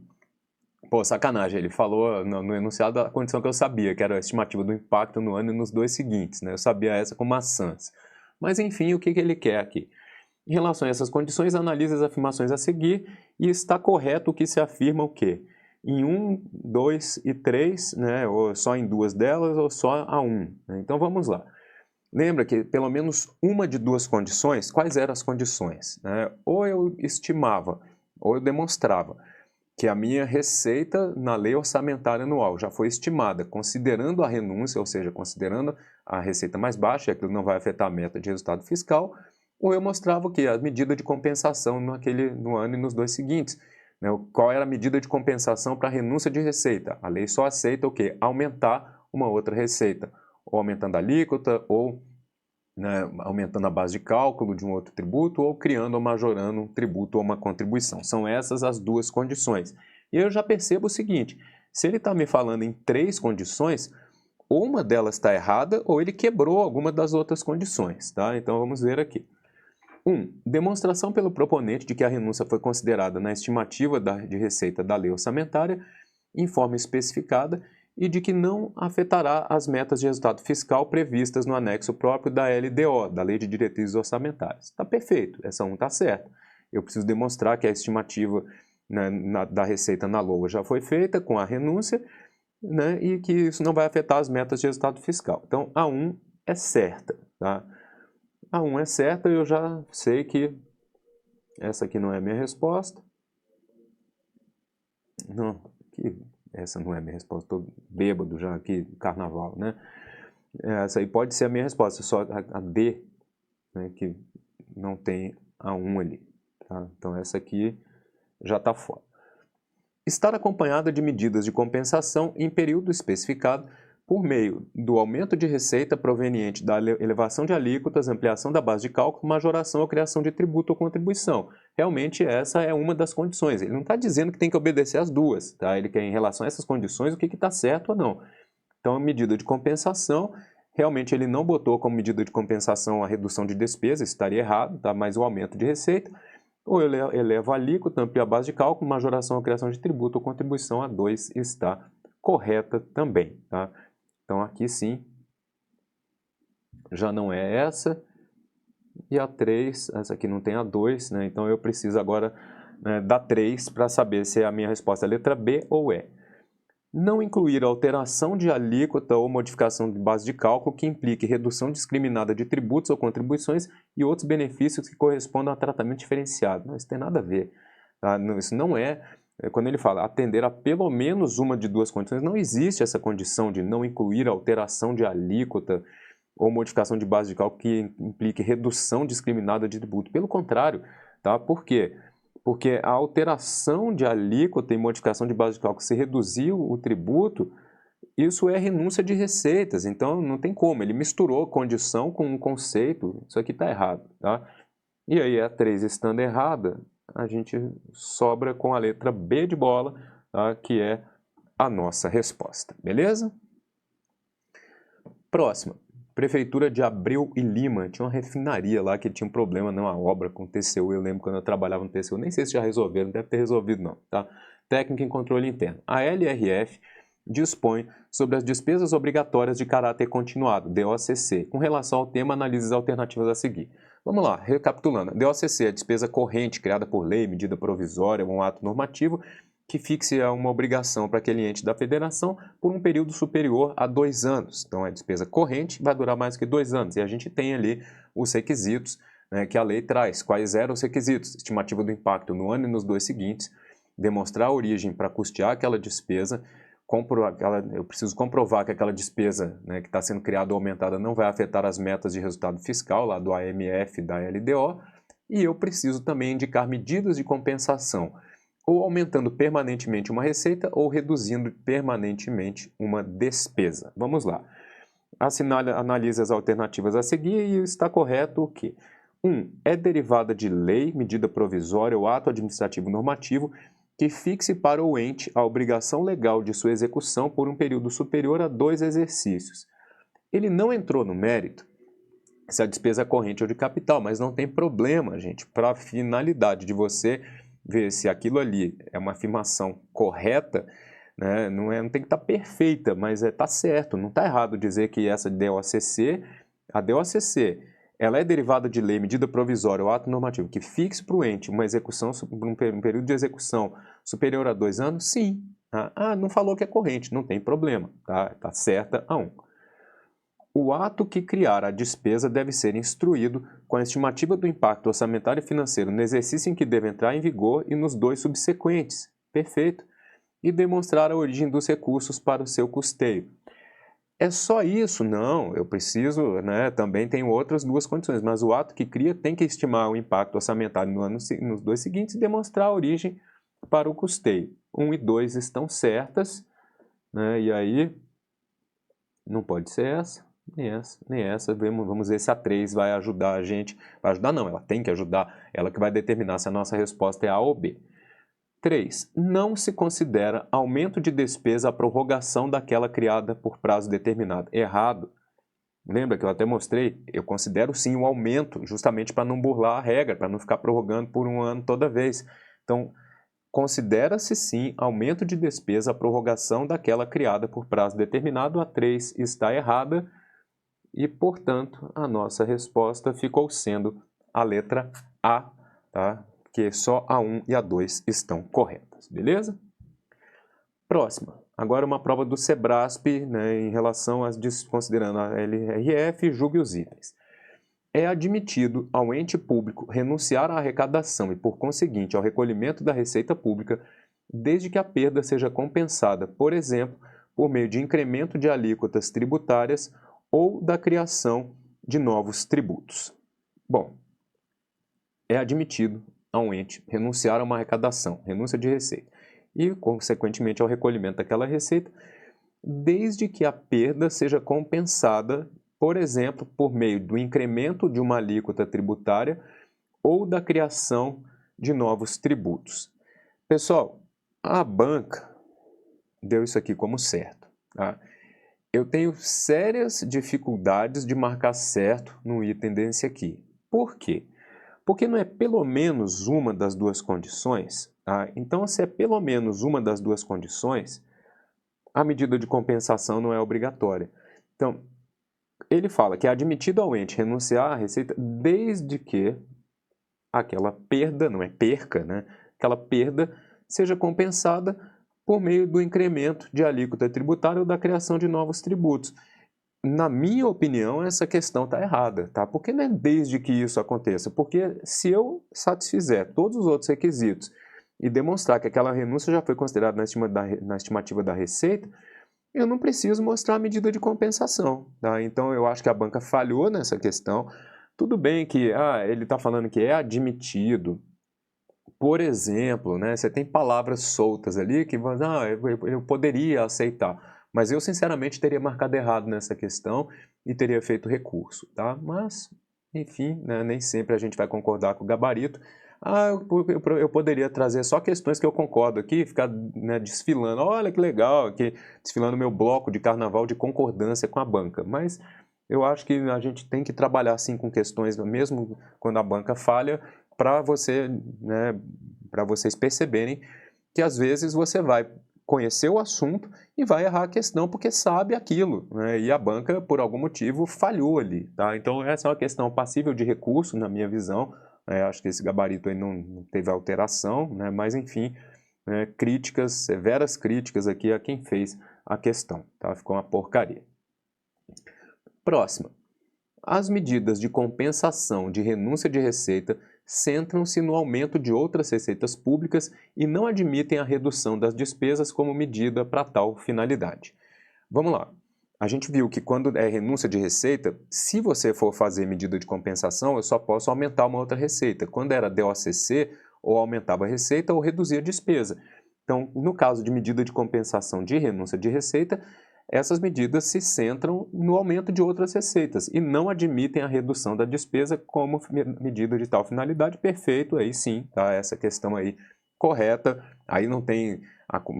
Pô, sacanagem, ele falou no enunciado a condição que eu sabia, que era a estimativa do impacto no ano e nos 2 seguintes, né? Eu sabia essa com maçãs. Mas enfim, o que ele quer aqui? Em relação a essas condições, analise as afirmações a seguir e está correto o que se afirma o quê? Em 1, 2 e 3, né? Ou só em 2 delas ou só a 1. Né? Então vamos lá. Lembra que pelo menos uma de 2 condições, quais eram as condições? Ou eu estimava, ou eu demonstrava que a minha receita na lei orçamentária anual já foi estimada, considerando a renúncia, ou seja, considerando a receita mais baixa, aquilo não vai afetar a meta de resultado fiscal, ou eu mostrava o quê? A medida de compensação no ano e nos 2 seguintes. Né? Qual era a medida de compensação para a renúncia de receita? A lei só aceita o quê? Aumentar uma outra receita, ou aumentando a alíquota, ou, né, aumentando a base de cálculo de um outro tributo, ou criando ou majorando um tributo ou uma contribuição. São essas as 2 condições. E eu já percebo o seguinte, se ele está me falando em 3 condições, ou uma delas está errada, ou ele quebrou alguma das outras condições. Tá? Então vamos ver aqui. 1. Demonstração pelo proponente de que a renúncia foi considerada na estimativa de receita da lei orçamentária em forma especificada e de que não afetará as metas de resultado fiscal previstas no anexo próprio da LDO, da Lei de Diretrizes Orçamentárias. Está perfeito, essa 1 está certa. Eu preciso demonstrar que a estimativa, né, da receita na LOA já foi feita com a renúncia, né, e que isso não vai afetar as metas de resultado fiscal. Então, a 1 é certa. Tá? A 1 é certa, eu já sei que essa aqui não é a minha resposta. Não, essa não é a minha resposta, estou bêbado já aqui, carnaval, né? Essa aí pode ser a minha resposta, só a D, né, que não tem a 1 ali. Tá? Então essa aqui já está fora. Estar acompanhada de medidas de compensação em período especificado por meio do aumento de receita proveniente da elevação de alíquotas, ampliação da base de cálculo, majoração ou criação de tributo ou contribuição. Realmente essa é uma das condições. Ele não está dizendo que tem que obedecer as 2, tá? Ele quer, em relação a essas condições, o que está certo ou não. Então, a medida de compensação, realmente ele não botou como medida de compensação a redução de despesa, isso estaria errado, tá? Mas o aumento de receita, ou eu elevo a alíquota, amplia a base de cálculo, majoração ou criação de tributo ou contribuição, a 2 está correta também, tá? Então aqui sim, já não é essa, e a 3, essa aqui não tem a 2, né? Então eu preciso agora, né, da 3 para saber se a minha resposta é letra B ou E. Não incluir alteração de alíquota ou modificação de base de cálculo que implique redução discriminada de tributos ou contribuições e outros benefícios que correspondam a tratamento diferenciado. Não, isso tem nada a ver. Tá? Isso não é... Quando ele fala atender a pelo menos uma de 2 condições, não existe essa condição de não incluir alteração de alíquota ou modificação de base de cálculo que implique redução discriminada de tributo. Pelo contrário, tá? Por quê? Porque a alteração de alíquota e modificação de base de cálculo, se reduzir o tributo, isso é renúncia de receitas, então não tem como. Ele misturou condição com um conceito, isso aqui está errado. Tá? E aí a 3 estando errada, a gente sobra com a letra B de bola, tá? Que é a nossa resposta, beleza? Próxima, Prefeitura de Abreu e Lima, tinha uma refinaria lá que tinha um problema numa obra com TCU, eu lembro quando eu trabalhava no TCU, nem sei se já resolveram, não deve ter resolvido não, tá? Técnica em controle interno. A LRF dispõe sobre as despesas obrigatórias de caráter continuado, DOCC. Com relação ao tema, analise as alternativas a seguir. Vamos lá, recapitulando. DOCC é a despesa corrente criada por lei, medida provisória ou um ato normativo que fixe uma obrigação para aquele ente da federação por um período superior a 2 anos. Então, a despesa corrente vai durar mais que 2 anos. E a gente tem ali os requisitos, né, que a lei traz. Quais eram os requisitos? Estimativa do impacto no ano e nos 2 seguintes, demonstrar a origem para custear aquela despesa, eu preciso comprovar que aquela despesa, né, que está sendo criada ou aumentada não vai afetar as metas de resultado fiscal lá do AMF da LDO, e eu preciso também indicar medidas de compensação, ou aumentando permanentemente uma receita ou reduzindo permanentemente uma despesa. Vamos lá. Analise as alternativas a seguir e está correto o quê? 1. É derivada de lei, medida provisória ou ato administrativo normativo que fixe para o ente a obrigação legal de sua execução por um período superior a 2 exercícios. Ele não entrou no mérito se a despesa é corrente ou de capital, mas não tem problema, gente, para a finalidade de você ver se aquilo ali é uma afirmação correta, né? Não tem que estar perfeita, mas está certo, não está errado dizer que essa DOCC, a DOCC, ela é derivada de lei, medida provisória ou ato normativo que fixe para o ente uma execução, um período de execução superior a 2 anos? Sim. Ah, não falou que é corrente, não tem problema, tá certa a 1. O ato que criar a despesa deve ser instruído com a estimativa do impacto orçamentário e financeiro no exercício em que deve entrar em vigor e nos 2 subsequentes. Perfeito. E demonstrar a origem dos recursos para o seu custeio. é só isso? Não, eu preciso, né, também tenho outras duas condições, mas o ato que cria tem que estimar o impacto orçamentário nos 2 seguintes e demonstrar a origem para o custeio. 1 e 2 estão certas, né, e aí não pode ser essa, nem essa, nem essa. Vamos ver se a 3 vai ajudar a gente. Vai ajudar não, ela tem que ajudar, ela que vai determinar se a nossa resposta é A ou B. 3. Não se considera aumento de despesa a prorrogação daquela criada por prazo determinado. Errado. Lembra que eu até mostrei? Eu considero sim o aumento, justamente para não burlar a regra, para não ficar prorrogando por 1 ano toda vez. Então, considera-se sim aumento de despesa a prorrogação daquela criada por prazo determinado. A 3 está errada e, portanto, a nossa resposta ficou sendo a letra A, tá? Que só a 1 e a 2 estão corretas, beleza? Próxima. Agora uma prova do Sebrasp, né, em relação às considerando a LRF, julgue os itens. É admitido ao ente público renunciar à arrecadação e, por conseguinte, ao recolhimento da receita pública, desde que a perda seja compensada, por exemplo, por meio de incremento de alíquotas tributárias ou da criação de novos tributos. Bom, é admitido ao ente renunciar a uma arrecadação, renúncia de receita, e, consequentemente, ao recolhimento daquela receita, desde que a perda seja compensada, por exemplo, por meio do incremento de uma alíquota tributária ou da criação de novos tributos. Pessoal, a banca deu isso aqui como certo, tá? Eu tenho sérias dificuldades de marcar certo no item desse aqui. Por quê? Porque não é pelo menos uma das duas condições, tá? Então, se é pelo menos uma das duas condições, a medida de compensação não é obrigatória. Então, ele fala que é admitido ao ente renunciar à receita desde que aquela perda, não é perca, né? Aquela perda seja compensada por meio do incremento de alíquota tributária ou da criação de novos tributos. Na minha opinião, essa questão está errada, tá? Porque não é desde que isso aconteça, porque se eu satisfizer todos os outros requisitos e demonstrar que aquela renúncia já foi considerada na estimativa da receita, eu não preciso mostrar a medida de compensação, tá? Então, eu acho que a banca falhou nessa questão. Tudo bem que ele está falando que é admitido, por exemplo, né? Você tem palavras soltas ali que eu poderia aceitar. Mas eu, sinceramente, teria marcado errado nessa questão e teria feito recurso, tá? Mas, enfim, né, nem sempre a gente vai concordar com o gabarito. Eu poderia trazer só questões que eu concordo aqui, ficar, né, desfilando. Olha que legal, aqui, desfilando meu bloco de carnaval de concordância com a banca. Mas eu acho que a gente tem que trabalhar, assim, com questões, mesmo quando a banca falha, para vocês perceberem que, às vezes, você vai conhecer o assunto e vai errar a questão porque sabe aquilo, né? E a banca, por algum motivo, falhou ali, tá? Então, essa é uma questão passível de recurso, na minha visão. Acho que esse gabarito aí não teve alteração, né? Mas, enfim, críticas, severas críticas aqui a quem fez a questão, tá? Ficou uma porcaria. Próxima. As medidas de compensação de renúncia de receita centram-se no aumento de outras receitas públicas e não admitem a redução das despesas como medida para tal finalidade. Vamos lá. A gente viu que quando é renúncia de receita, se você for fazer medida de compensação, eu só posso aumentar uma outra receita. Quando era DOCC, ou aumentava a receita ou reduzia a despesa. Então, no caso de medida de compensação de renúncia de receita, essas medidas se centram no aumento de outras receitas e não admitem a redução da despesa como medida de tal finalidade. Perfeito, aí sim, tá? Essa questão aí correta, aí não tem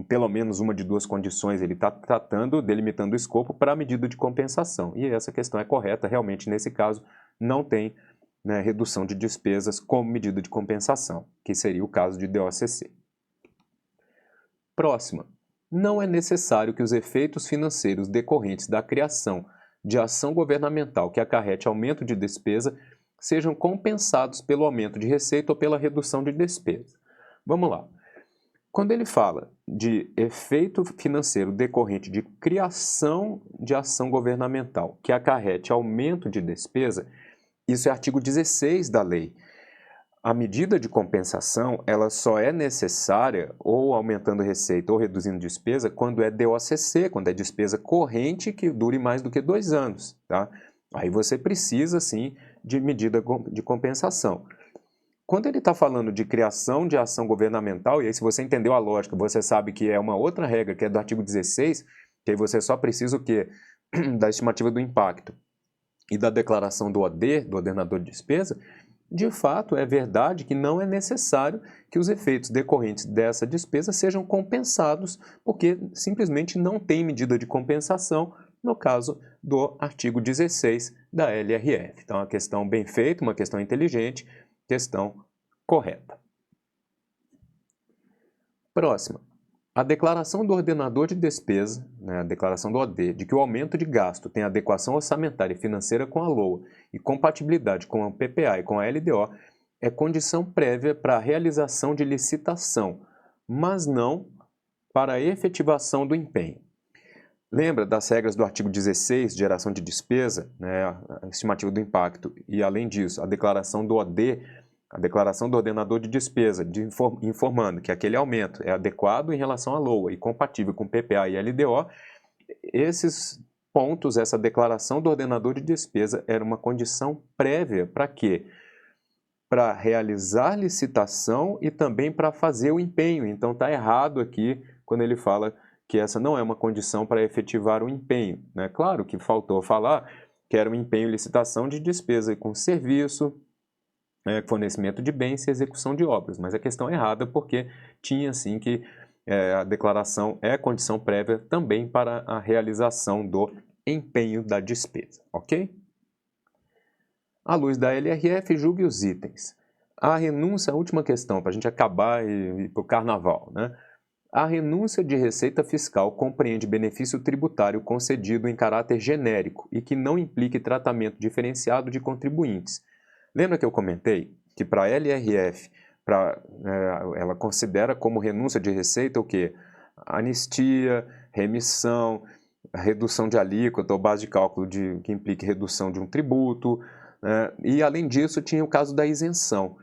pelo menos uma de duas condições, ele está tratando, delimitando o escopo para a medida de compensação. E essa questão é correta, realmente nesse caso não tem, né, redução de despesas como medida de compensação, que seria o caso de DOCC. Próxima. Não é necessário que os efeitos financeiros decorrentes da criação de ação governamental que acarrete aumento de despesa sejam compensados pelo aumento de receita ou pela redução de despesa. Vamos lá. Quando ele fala de efeito financeiro decorrente de criação de ação governamental que acarrete aumento de despesa, isso é artigo 16 da lei. a medida de compensação, ela só é necessária ou aumentando receita ou reduzindo despesa quando é DOCC, quando é despesa corrente que dure mais do que 2 anos, tá? Aí você precisa, sim, de medida de compensação. Quando ele está falando de criação de ação governamental, e aí se você entendeu a lógica, você sabe que é uma outra regra, que é do artigo 16, que aí você só precisa o quê? Da estimativa do impacto e da declaração do OD, do ordenador de despesa. De fato, é verdade que não é necessário que os efeitos decorrentes dessa despesa sejam compensados, porque simplesmente não tem medida de compensação no caso do artigo 16 da LRF. Então, uma questão bem feita, uma questão inteligente, questão correta. Próxima. A declaração do ordenador de despesa, né, a declaração do OD, de que o aumento de gasto tem adequação orçamentária e financeira com a LOA e compatibilidade com a PPA e com a LDO, é condição prévia para a realização de licitação, mas não para a efetivação do empenho. Lembra das regras do artigo 16, de geração de despesa, né, a estimativa do impacto, e além disso, a declaração do OD, a declaração do ordenador de despesa, informando que aquele aumento é adequado em relação à LOA e compatível com PPA e LDO, esses pontos, essa declaração do ordenador de despesa era uma condição prévia para quê? Para realizar licitação e também para fazer o empenho. Então está errado aqui quando ele fala que essa não é uma condição para efetivar o empenho, né? Claro que faltou falar que era um empenho e licitação de despesa com serviço, fornecimento de bens e execução de obras, mas a questão é errada porque tinha sim que a declaração é condição prévia também para a realização do empenho da despesa, ok? À luz da LRF, julgue os itens. A renúncia, a última questão, para a gente acabar e ir para o carnaval, né? A renúncia de receita fiscal compreende benefício tributário concedido em caráter genérico e que não implique tratamento diferenciado de contribuintes. Lembra que eu comentei que para a LRF, ela considera como renúncia de receita o quê? Anistia, remissão, redução de alíquota ou base de cálculo que implique redução de um tributo, né? E além disso tinha o caso da isenção.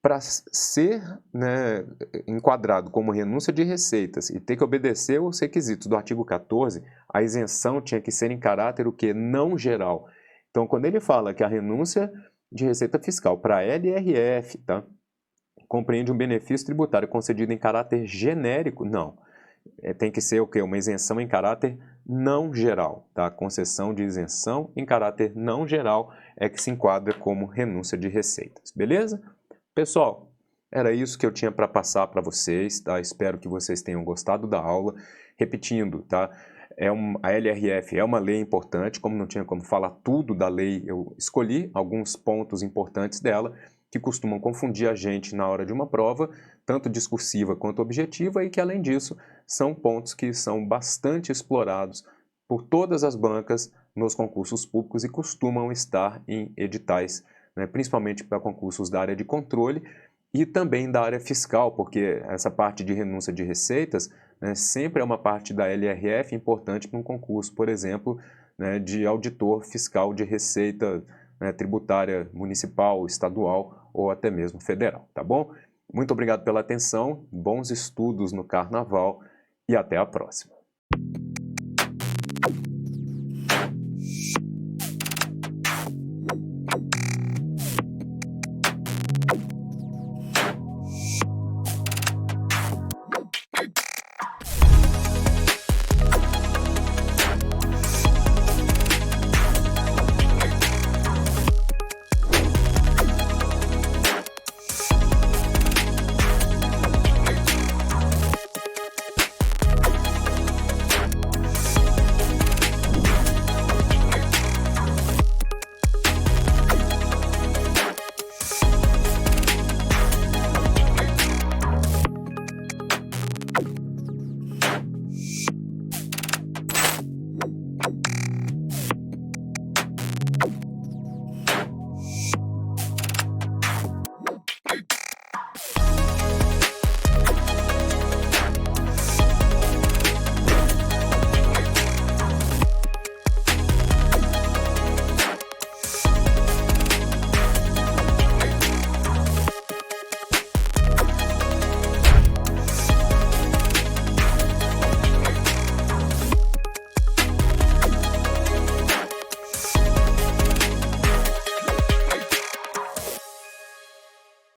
Para ser, né, enquadrado como renúncia de receitas e ter que obedecer aos requisitos do artigo 14, a isenção tinha que ser em caráter o quê? Não geral. Então, quando ele fala que a renúncia de receita fiscal para a LRF, tá, compreende um benefício tributário concedido em caráter genérico, não. Tem que ser o quê? Uma isenção em caráter não geral. Tá? Concessão de isenção em caráter não geral é que se enquadra como renúncia de receitas. Beleza? Pessoal, era isso que eu tinha para passar para vocês, tá? Espero que vocês tenham gostado da aula. Repetindo, tá? A LRF é uma lei importante, como não tinha como falar tudo da lei, eu escolhi alguns pontos importantes dela que costumam confundir a gente na hora de uma prova, tanto discursiva quanto objetiva, e que, além disso, são pontos que são bastante explorados por todas as bancas nos concursos públicos e costumam estar em editais, né, principalmente para concursos da área de controle e também da área fiscal, porque essa parte de renúncia de receitas, né, sempre é uma parte da LRF importante para um concurso, por exemplo, né, de auditor fiscal de receita, né, tributária municipal, estadual ou até mesmo federal, tá bom? Muito obrigado pela atenção, bons estudos no Carnaval e até a próxima.